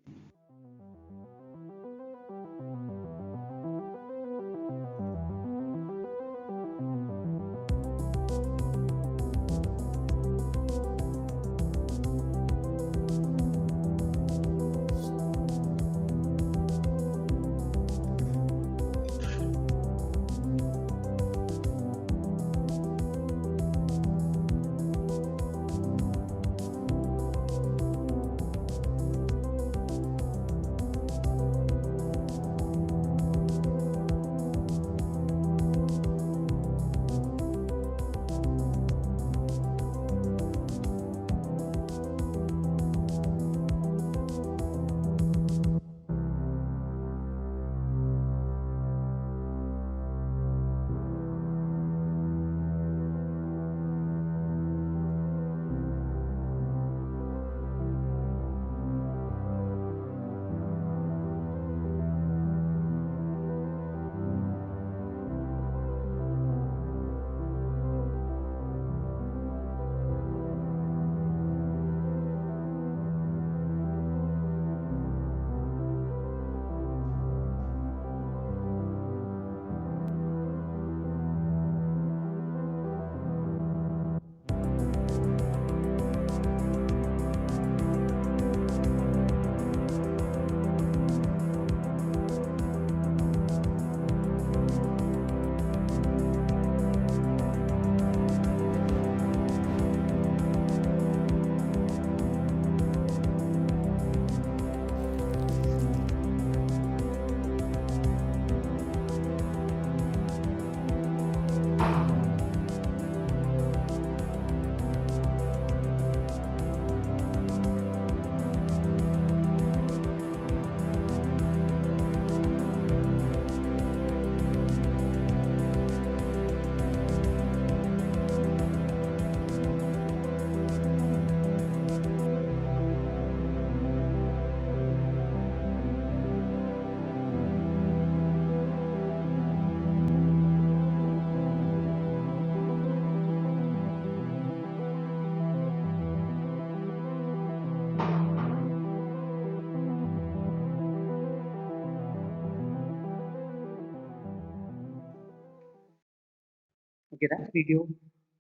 Speaker 2: Okay, that video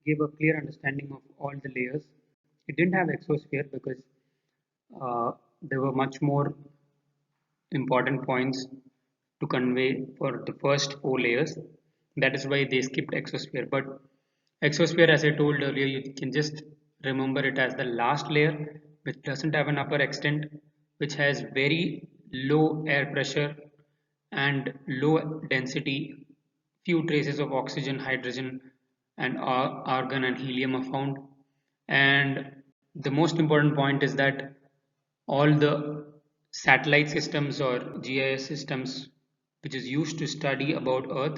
Speaker 2: gave a clear understanding of all the layers. It didn't have exosphere because there were much more important points to convey for the first four layers. That is why they skipped exosphere. But exosphere, as I told earlier, you can just remember it as the last layer, which doesn't have an upper extent, which has very low air pressure and low density. Few traces of oxygen, hydrogen, and argon and helium are found. And the most important point is that all the satellite systems or GIS systems which is used to study about Earth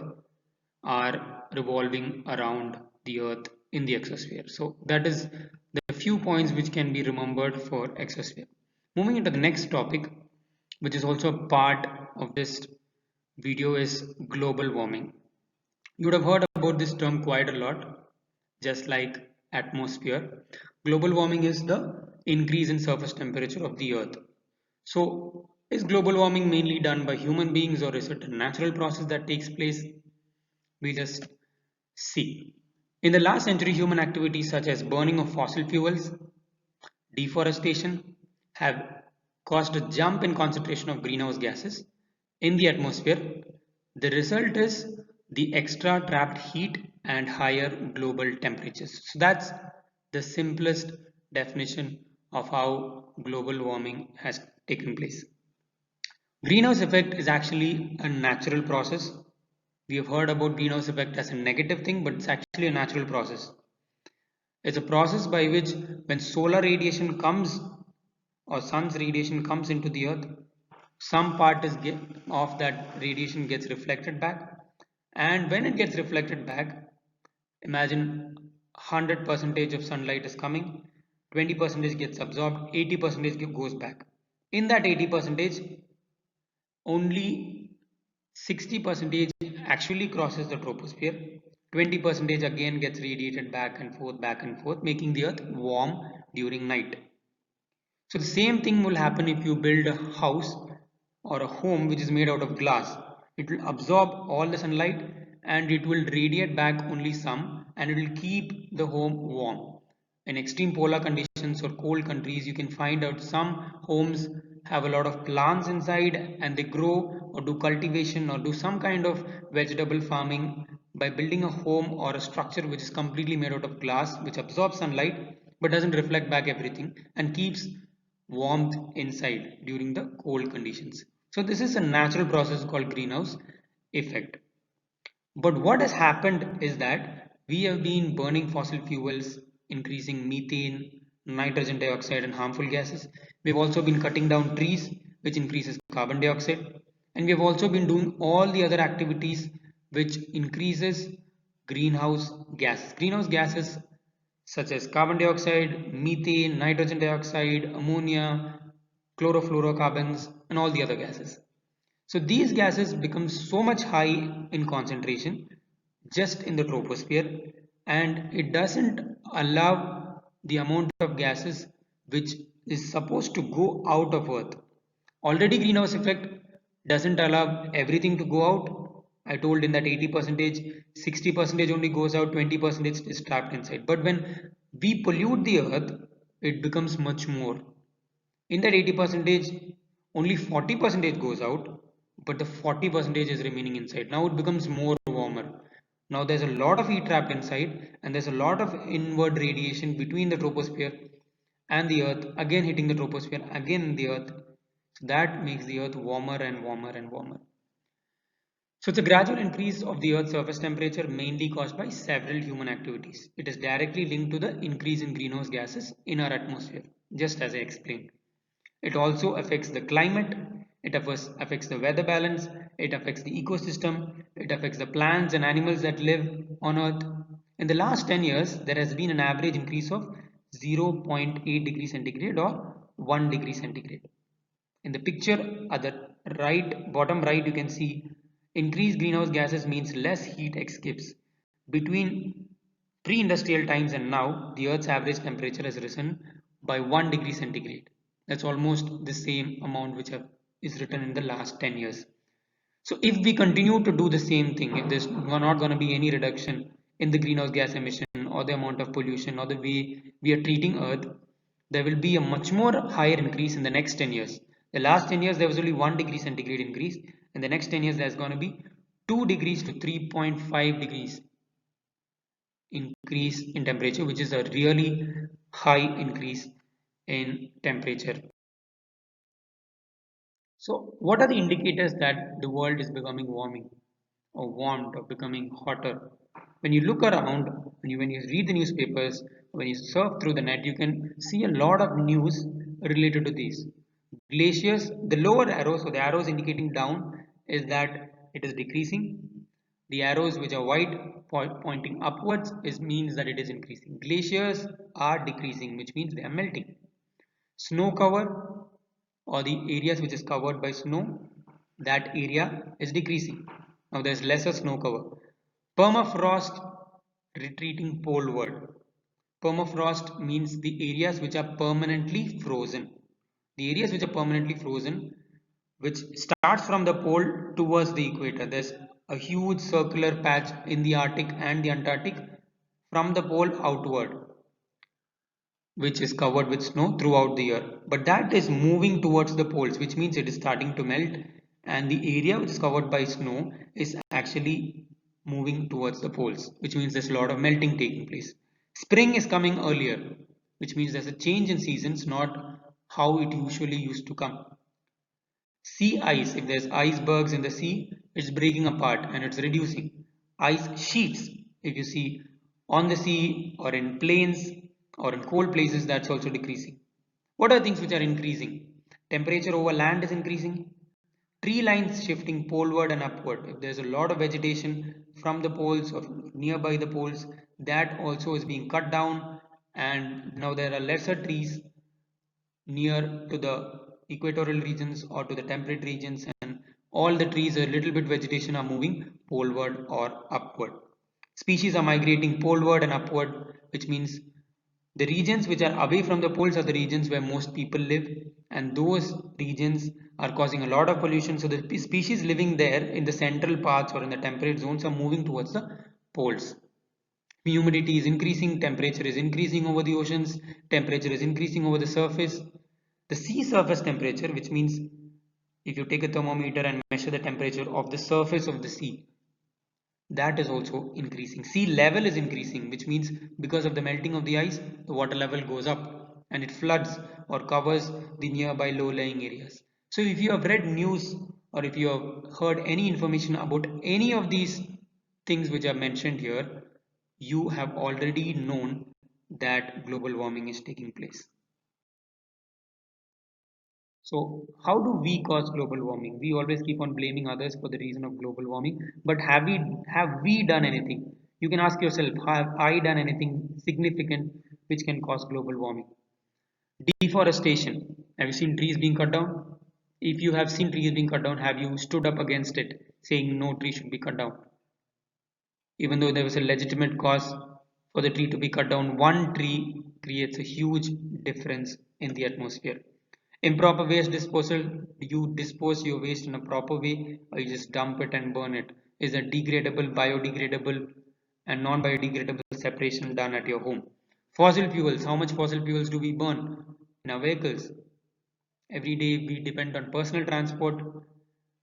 Speaker 2: are revolving around the Earth in the exosphere. So that is the few points which can be remembered for exosphere. Moving into the next topic, which is also a part of this video, is global warming. You would have heard about this term quite a lot, just like atmosphere. Global warming is the increase in surface temperature of the Earth. So, is global warming mainly done by human beings or is it a natural process that takes place? We just see. In the last century, human activities such as burning of fossil fuels, deforestation have caused a jump in concentration of greenhouse gases in the atmosphere. The result is the extra trapped heat and higher global temperatures. So that's the simplest definition of how global warming has taken place. Greenhouse effect is actually a natural process. We have heard about greenhouse effect as a negative thing, but it's actually a natural process. It's a process by which when solar radiation comes or sun's radiation comes into the earth, some part of that radiation gets reflected back, and when it gets reflected back, imagine 100 percentage of sunlight is coming, 20 percentage gets absorbed, 80 percentage goes back. In that 80 percentage, only 60 percentage actually crosses the troposphere, 20 percentage again gets radiated back and forth, making the earth warm during night. So the same thing will happen if you build a house or a home which is made out of glass. It will absorb all the sunlight and it will radiate back only some, and it will keep the home warm. In extreme polar conditions or cold countries, you can find out some homes have a lot of plants inside and they grow or do cultivation or do some kind of vegetable farming by building a home or a structure which is completely made out of glass, which absorbs sunlight but doesn't reflect back everything and keeps warmth inside during the cold conditions. So this is a natural process called greenhouse effect. But what has happened is that we have been burning fossil fuels, increasing methane, nitrogen dioxide and harmful gases. We've also been cutting down trees, which increases carbon dioxide. And we have also been doing all the other activities which increases greenhouse gases. Greenhouse gases such as carbon dioxide, methane, nitrogen dioxide, ammonia, chlorofluorocarbons, and all the other gases. So these gases become so much high in concentration just in the troposphere, and it doesn't allow the amount of gases which is supposed to go out of Earth. Already greenhouse effect doesn't allow everything to go out. I told in that 80 percentage, 60 percentage only goes out, 20 percentage is trapped inside. But when we pollute the earth, it becomes much more. In that 80 percentage, only 40 percentage goes out, but the 40 percentage is remaining inside. Now it becomes more warmer. Now there's a lot of heat trapped inside, and there's a lot of inward radiation between the troposphere and the earth, again hitting the troposphere, again the earth. So that makes the earth warmer and warmer and warmer. So it's a gradual increase of the Earth's surface temperature mainly caused by several human activities. It is directly linked to the increase in greenhouse gases in our atmosphere, just as I explained. It also affects the climate, it affects the weather balance, it affects the ecosystem, it affects the plants and animals that live on Earth. In the last 10 years, there has been an average increase of 0.8 degrees centigrade or 1 degree centigrade. In the picture at the bottom right, you can see increased greenhouse gases means less heat escapes. Between pre-industrial times and now, the Earth's average temperature has risen by 1 degree centigrade. That's almost the same amount which is written in the last 10 years. So if we continue to do the same thing, if there's not going to be any reduction in the greenhouse gas emission or the amount of pollution or the way we are treating Earth, there will be a much more higher increase in the next 10 years. The last 10 years there was only 1 degree centigrade increase. In the next 10 years there's going to be 2 degrees to 3.5 degrees increase in temperature, which is a really high increase in temperature. So what are the indicators that the world is becoming warming or warmed or becoming hotter? When you look around, when you read the newspapers, when you surf through the net, you can see a lot of news related to these. Glaciers, the lower arrows, so the arrows indicating down, is that it is decreasing. The arrows which are white pointing upwards means that it is increasing. Glaciers are decreasing, which means they are melting. Snow cover, or the areas which is covered by snow, that area is decreasing. Now there is lesser snow cover. Permafrost, retreating poleward. Permafrost means the areas which are permanently frozen. The areas which are permanently frozen, which starts from the pole towards the equator. There's a huge circular patch in the Arctic and the Antarctic from the pole outward, which is covered with snow throughout the year. But that is moving towards the poles, which means it is starting to melt, and the area which is covered by snow is actually moving towards the poles, which means there's a lot of melting taking place. Spring is coming earlier, which means there's a change in seasons, not how it usually used to come. Sea ice, if there's icebergs in the sea, it's breaking apart and it's reducing. Ice sheets, if you see on the sea or in plains or in cold places, that's also decreasing. What are things which are increasing? Temperature over land is increasing. Tree lines shifting poleward and upward. If there's a lot of vegetation from the poles or nearby the poles, that also is being cut down, and now there are lesser trees near to the equatorial regions or to the temperate regions, and all the trees, a little bit vegetation, are moving poleward or upward. Species are migrating poleward and upward, which means the regions which are away from the poles are the regions where most people live, and those regions are causing a lot of pollution. So the species living there in the central parts or in the temperate zones are moving towards the poles. Humidity is increasing, temperature is increasing over the oceans, temperature is increasing over the surface. The sea surface temperature, which means if you take a thermometer and measure the temperature of the surface of the sea, that is also increasing. Sea level is increasing, which means because of the melting of the ice, the water level goes up and it floods or covers the nearby low-lying areas. So if you have read news or if you have heard any information about any of these things which are mentioned here, you have already known that global warming is taking place. So how do we cause global warming? We always keep on blaming others for the reason of global warming, but have we done anything? You can ask yourself, have I done anything significant which can cause global warming? Deforestation. Have you seen trees being cut down? If you have seen trees being cut down, have you stood up against it, saying no tree should be cut down? Even though there was a legitimate cause for the tree to be cut down, one tree creates a huge difference in the atmosphere. Improper waste disposal. Do you dispose your waste in a proper way, or you just dump it and burn it? Is a degradable, biodegradable, and non-biodegradable separation done at your home? Fossil fuels. How much fossil fuels do we burn in our vehicles? Every day we depend on personal transport.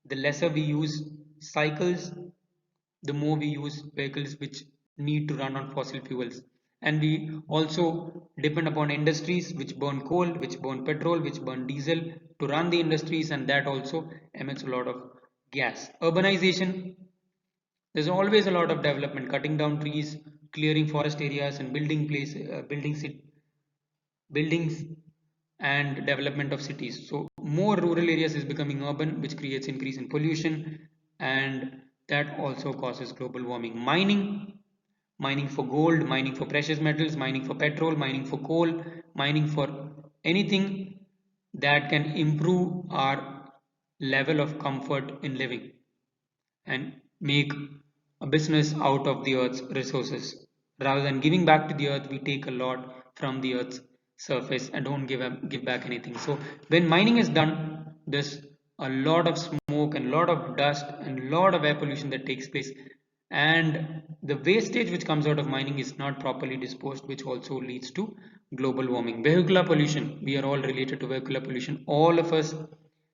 Speaker 2: The lesser we use cycles, the more we use vehicles which need to run on fossil fuels. And we also depend upon industries which burn coal, which burn petrol, which burn diesel to run the industries, and that also emits a lot of gas. Urbanization. There's always a lot of development, cutting down trees, clearing forest areas, and buildings and development of cities. So more rural areas is becoming urban, which creates increase in pollution, and that also causes global warming. Mining for gold, mining for precious metals, mining for petrol, mining for coal, mining for anything that can improve our level of comfort in living and make a business out of the earth's resources. Rather than giving back to the earth, we take a lot from the earth's surface and don't give back anything. So when mining is done, there's a lot of smoke and a lot of dust and a lot of air pollution that takes place, and the wastage which comes out of mining is not properly disposed, which also leads to global warming. Vehicular pollution, we are all related to vehicular pollution. All of us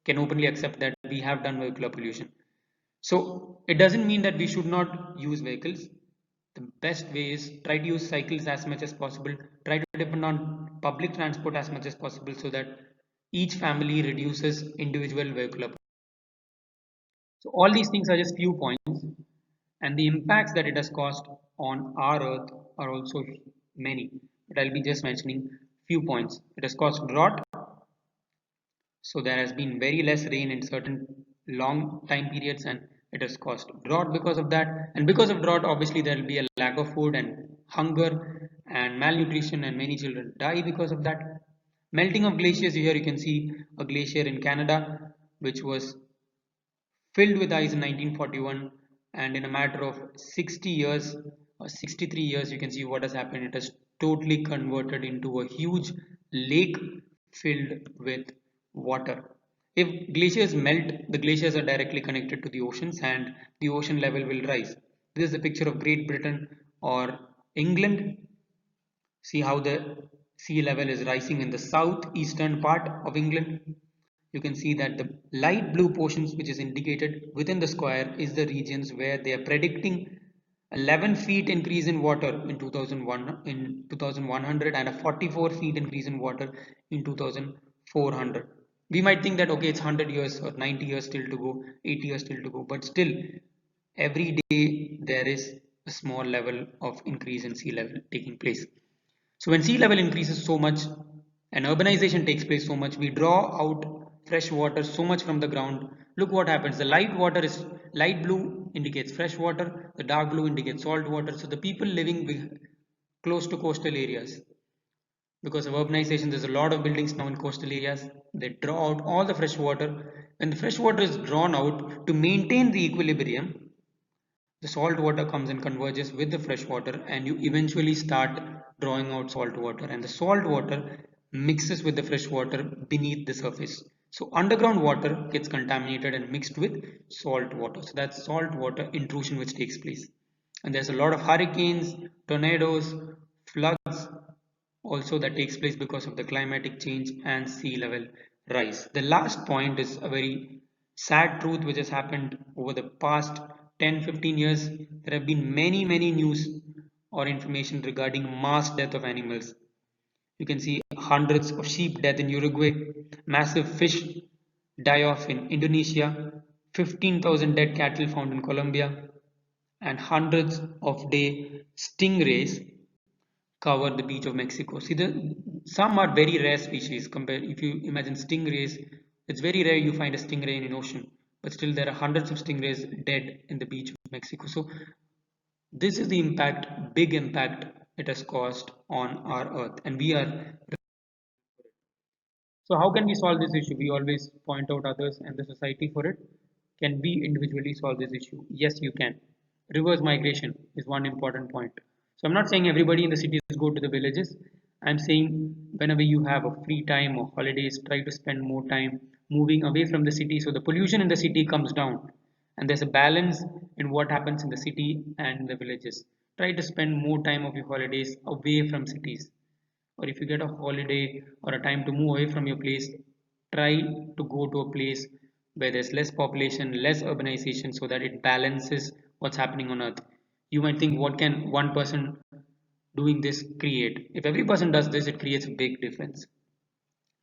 Speaker 2: can openly accept that we have done vehicular pollution. So it doesn't mean that we should not use vehicles. The best way is try to use cycles as much as possible, try to depend on public transport as much as possible, so that each family reduces individual vehicular. So all these things are just few points, and the impacts that it has caused on our earth are also many, but I'll be just mentioning few points. It has caused drought, so there has been very less rain in certain long time periods, and it has caused drought because of that. And because of drought, obviously there will be a lack of food and hunger and malnutrition, and many children die because of that. Melting of glaciers, here you can see a glacier in Canada which was filled with ice in 1941, and in a matter of 60 years or 63 years, you can see what has happened. It has totally converted into a huge lake filled with water. If glaciers melt, the glaciers are directly connected to the oceans, and the ocean level will rise. This is a picture of Great Britain or England. See how the sea level is rising in the southeastern part of England. You can see that the light blue portions which is indicated within the square is the regions where they are predicting 11 feet increase in water in 2001 in 2100, and a 44 feet increase in water in 2400. We might think that okay, it's 100 years or 90 years still to go, 80 years still to go, but still every day there is a small level of increase in sea level taking place. So when sea level increases so much and urbanization takes place so much, we draw out fresh water so much from the ground. Look what happens. The light blue indicates fresh water, the dark blue indicates salt water. So the people living close to coastal areas, because of urbanization, there's a lot of buildings now in coastal areas. They draw out all the fresh water. When the fresh water is drawn out, to maintain the equilibrium, the salt water comes and converges with the fresh water, and you eventually start drawing out salt water, and the salt water mixes with the fresh water beneath the surface. So underground water gets contaminated and mixed with salt water. So that's salt water intrusion which takes place. And there's a lot of hurricanes, tornadoes, floods also that takes place because of the climatic change and sea level rise. The last point is a very sad truth which has happened over the past 10-15 years. There have been many news or information regarding mass death of animals. You can see hundreds of sheep death in Uruguay, massive fish die off in Indonesia, 15,000 dead cattle found in Colombia, and hundreds of day stingrays cover the beach of Mexico. See, some are very rare species. Compared, if you imagine stingrays, it's very rare you find a stingray in an ocean, but still there are hundreds of stingrays dead in the beach of Mexico. So this is the impact, big impact it has caused on our earth, and we are. So how can we solve this issue? We always point out others and the society for it. Can we individually solve this issue? Yes, you can. Reverse migration is one important point. So I'm not saying everybody in the cities go to the villages. I'm saying whenever you have a free time or holidays, try to spend more time moving away from the city so the pollution in the city comes down and there's a balance in what happens in the city and in the villages. Try to spend more time of your holidays away from cities, or if you get a holiday or a time to move away from your place, try to go to a place where there's less population, less urbanization, so that it balances what's happening on earth. You might think, what can one person doing this create? If every person does this, it creates a big difference.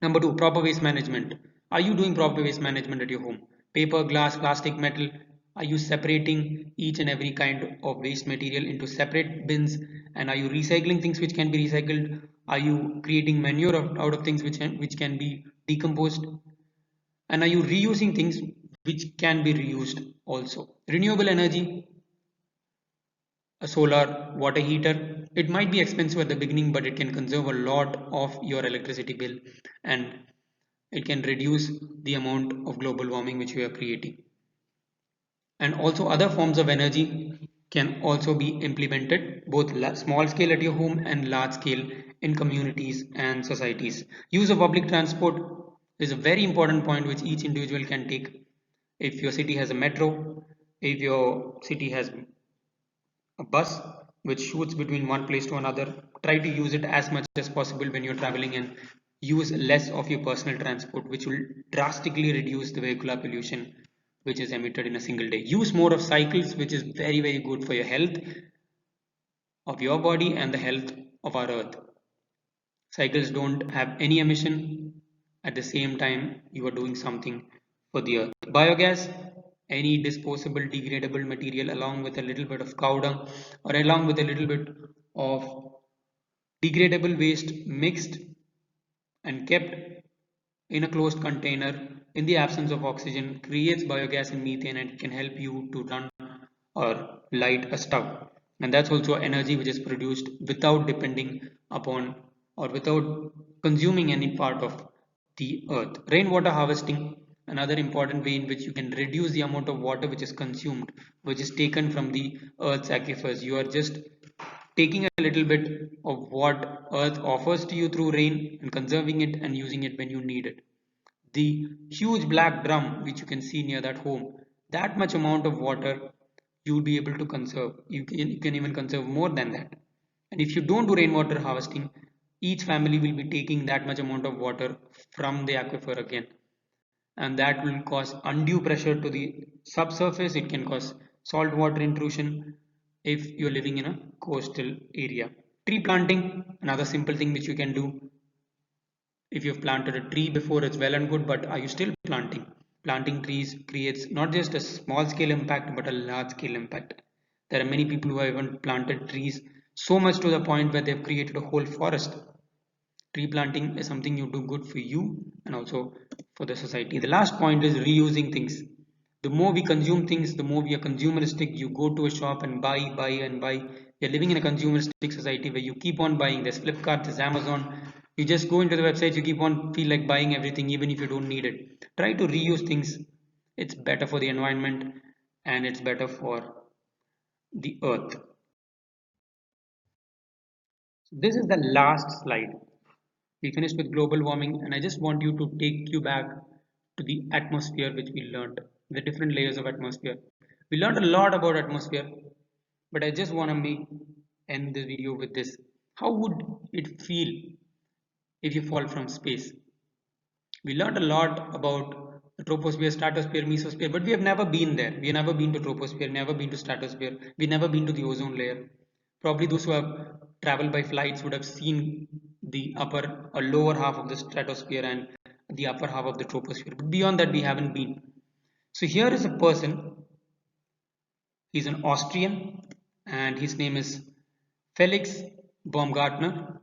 Speaker 2: Number two, proper waste management. Are you doing proper waste management at your home? Paper, glass, plastic, metal. Are you separating each and every kind of waste material into separate bins? And are you recycling things which can be recycled? Are you creating manure out of things which can be decomposed? And are you reusing things which can be reused also? Renewable energy, a solar water heater. It might be expensive at the beginning, but it can conserve a lot of your electricity bill, and it can reduce the amount of global warming which we are creating. And also other forms of energy can also be implemented, both small scale at your home and large scale in communities and societies. Use of public transport is a very important point which each individual can take. If your city has a metro, if your city has a bus which shoots between one place to another. Try to use it as much as possible when you're traveling, and use less of your personal transport, which will drastically reduce the vehicular pollution which is emitted in a single day. Use more of cycles, which is very good for your health of your body and the health of our earth. Cycles don't have any emission. At the same time, you are doing something for the earth. Biogas, any disposable degradable material along with a little bit of cow dung or along with a little bit of degradable waste mixed and kept in a closed container in the absence of oxygen creates biogas and methane, and can help you to run or light a stove. And that's also energy which is produced without depending upon or without consuming any part of the earth. Rainwater harvesting, another important way in which you can reduce the amount of water which is consumed, which is taken from the earth's aquifers. You are just taking a little bit of what earth offers to you through rain and conserving it and using it when you need it. The huge black drum which you can see near that home, that much amount of water you will be able to conserve. You can even conserve more than that. And if you don't do rainwater harvesting, each family will be taking that much amount of water from the aquifer again, and that will cause undue pressure to the subsurface. It can cause saltwater intrusion if you're living in a coastal area. Tree planting, another simple thing which you can do. If you've planted a tree before, it's well and good, but are you still planting? Planting trees creates not just a small scale impact but a large scale impact. There are many people who have even planted trees so much to the point where they've created a whole forest. Tree planting is something you do good for you and also for the society. The last point is reusing things. The more we consume things, the more we are consumeristic. You go to a shop and buy and buy. You're living in a consumeristic society where you keep on buying. There's Flipkart, there's Amazon. You just go into the website, you keep on feel like buying everything even if you don't need it. Try to reuse things. It's better for the environment and it's better for the earth. So this is the last slide. We finished with global warming, and I just want you to take you back to the atmosphere which we learned, the different layers of atmosphere. We learned a lot about atmosphere, but I just want to end the video with this. How would it feel if you fall from space? We learned a lot about the troposphere, stratosphere, mesosphere, but we have never been there. We have never been to troposphere, never been to stratosphere, we never been to the ozone layer. Probably those who have traveled by flights would have seen the upper or lower half of the stratosphere and the upper half of the troposphere. But beyond that, we haven't been. So here is a person. He's an Austrian, and his name is Felix Baumgartner.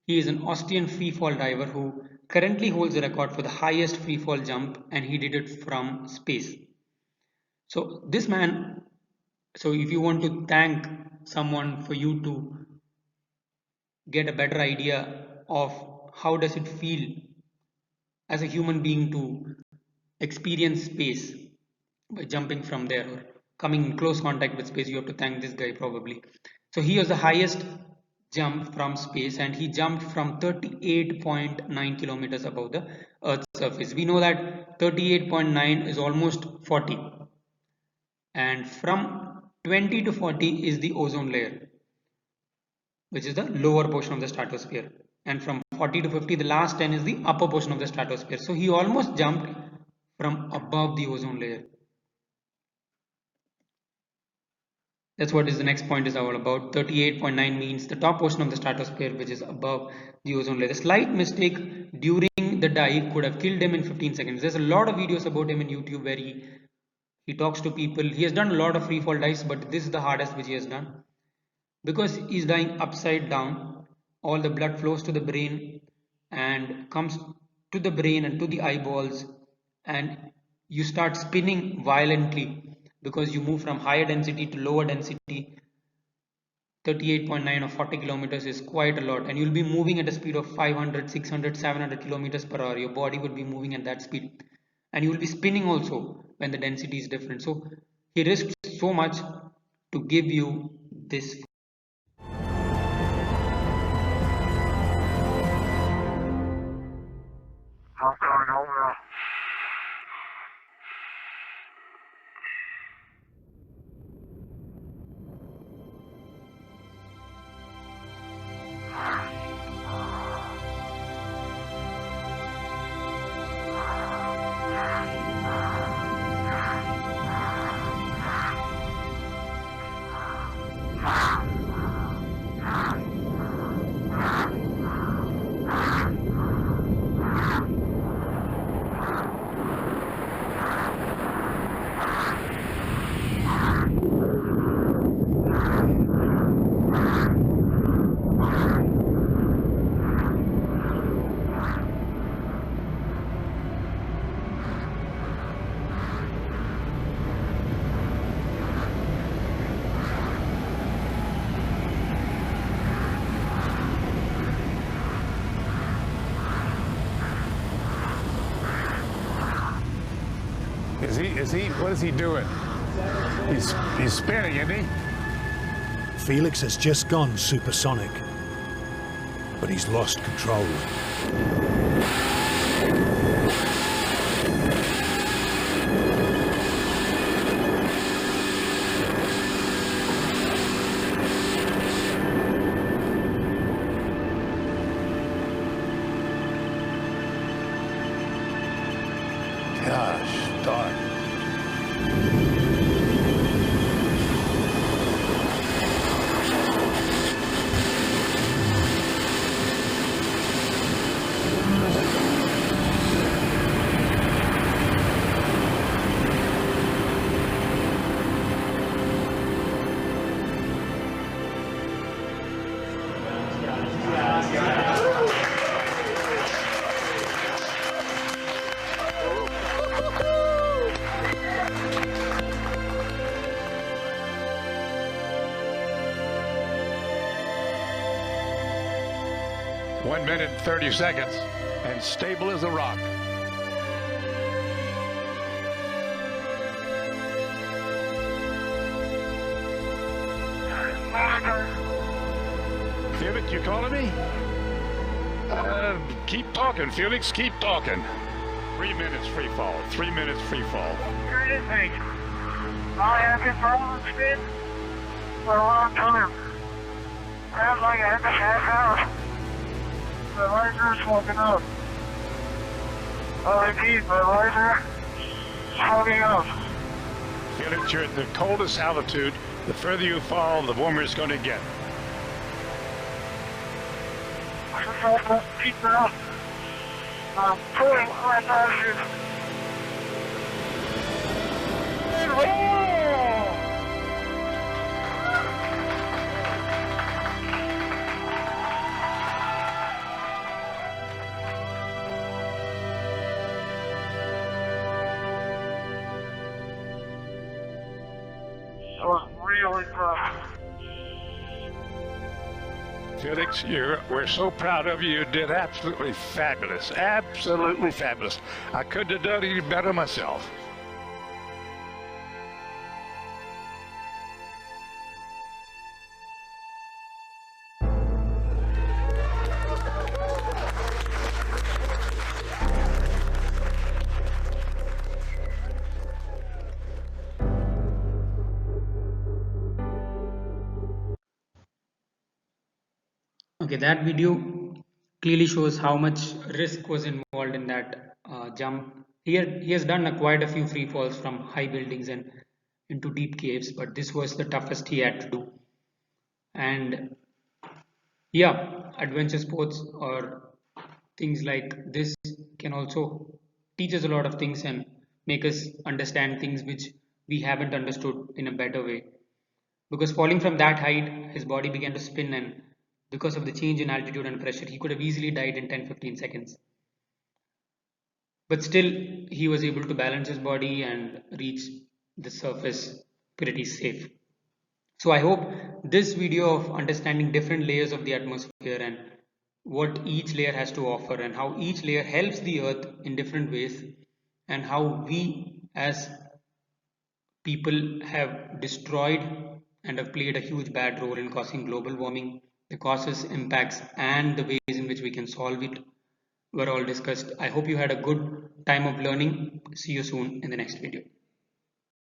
Speaker 2: He is an Austrian freefall diver who currently holds the record for the highest freefall jump, and he did it from space. So this man, so if you want to thank someone for you to get a better idea of how does it feel as a human being to experience space by jumping from there or coming in close contact with space, you have to thank this guy probably. So he was the highest jump from space, and he jumped from 38.9 kilometers above the earth's surface. We know that 38.9 is almost 40, and from 20 to 40 is the ozone layer, which is the lower portion of the stratosphere, and from 40 to 50, the last 10 is the upper portion of the stratosphere. So he almost jumped from above the ozone layer. That's what is the next point is all about. 38.9 means the top portion of the stratosphere, which is above the ozone layer. The slight mistake during the dive could have killed him in 15 seconds. There's a lot of videos about him in YouTube where he talks to people. He has done a lot of free fall dives, but this is the hardest which he has done. Because he's dying upside down, all the blood flows to the brain and comes to the brain and to the eyeballs, and you start spinning violently because you move from higher density to lower density. 38.9 or 40 kilometers is quite a lot, and you'll be moving at a speed of 500, 600, 700 kilometers per hour. Your body would be moving at that speed, and you will be spinning also when the density is different. So he risks so much to give you this.
Speaker 5: What is he doing? He's spinning, isn't he?
Speaker 6: Felix has just gone supersonic, but he's lost control.
Speaker 5: Gosh darn. One minute and 30 seconds, and stable as a rock. Felix, you calling me? Keep talking, Felix, keep talking. 3 minutes free fall, 3 minutes free fall.
Speaker 7: Anything. I have been following spin for a long time. Sounds like I have a half hour. The laser is smoking up. I repeat, the laser is smoking up.
Speaker 5: Felix, you're at the coldest altitude. The further you fall, the warmer it's going to get.
Speaker 7: Keep it up. I'm pulling my lasers. That was really tough.
Speaker 5: Felix, we're so proud of you. You did absolutely fabulous. Absolutely fabulous. I couldn't have done any better myself.
Speaker 2: Okay, that video clearly shows how much risk was involved in that jump. He has done quite a few free falls from high buildings and into deep caves, but this was the toughest he had to do. And yeah, adventure sports or things like this can also teach us a lot of things and make us understand things which we haven't understood in a better way. Because falling from that height, his body began to spin, and because of the change in altitude and pressure, he could have easily died in 10-15 seconds. But still, he was able to balance his body and reach the surface pretty safe. So I hope this video of understanding different layers of the atmosphere and what each layer has to offer and how each layer helps the earth in different ways and how we as people have destroyed and have played a huge bad role in causing global warming, the causes, impacts, and the ways in which we can solve it were all discussed. I hope you had a good time of learning. See you soon in the next video.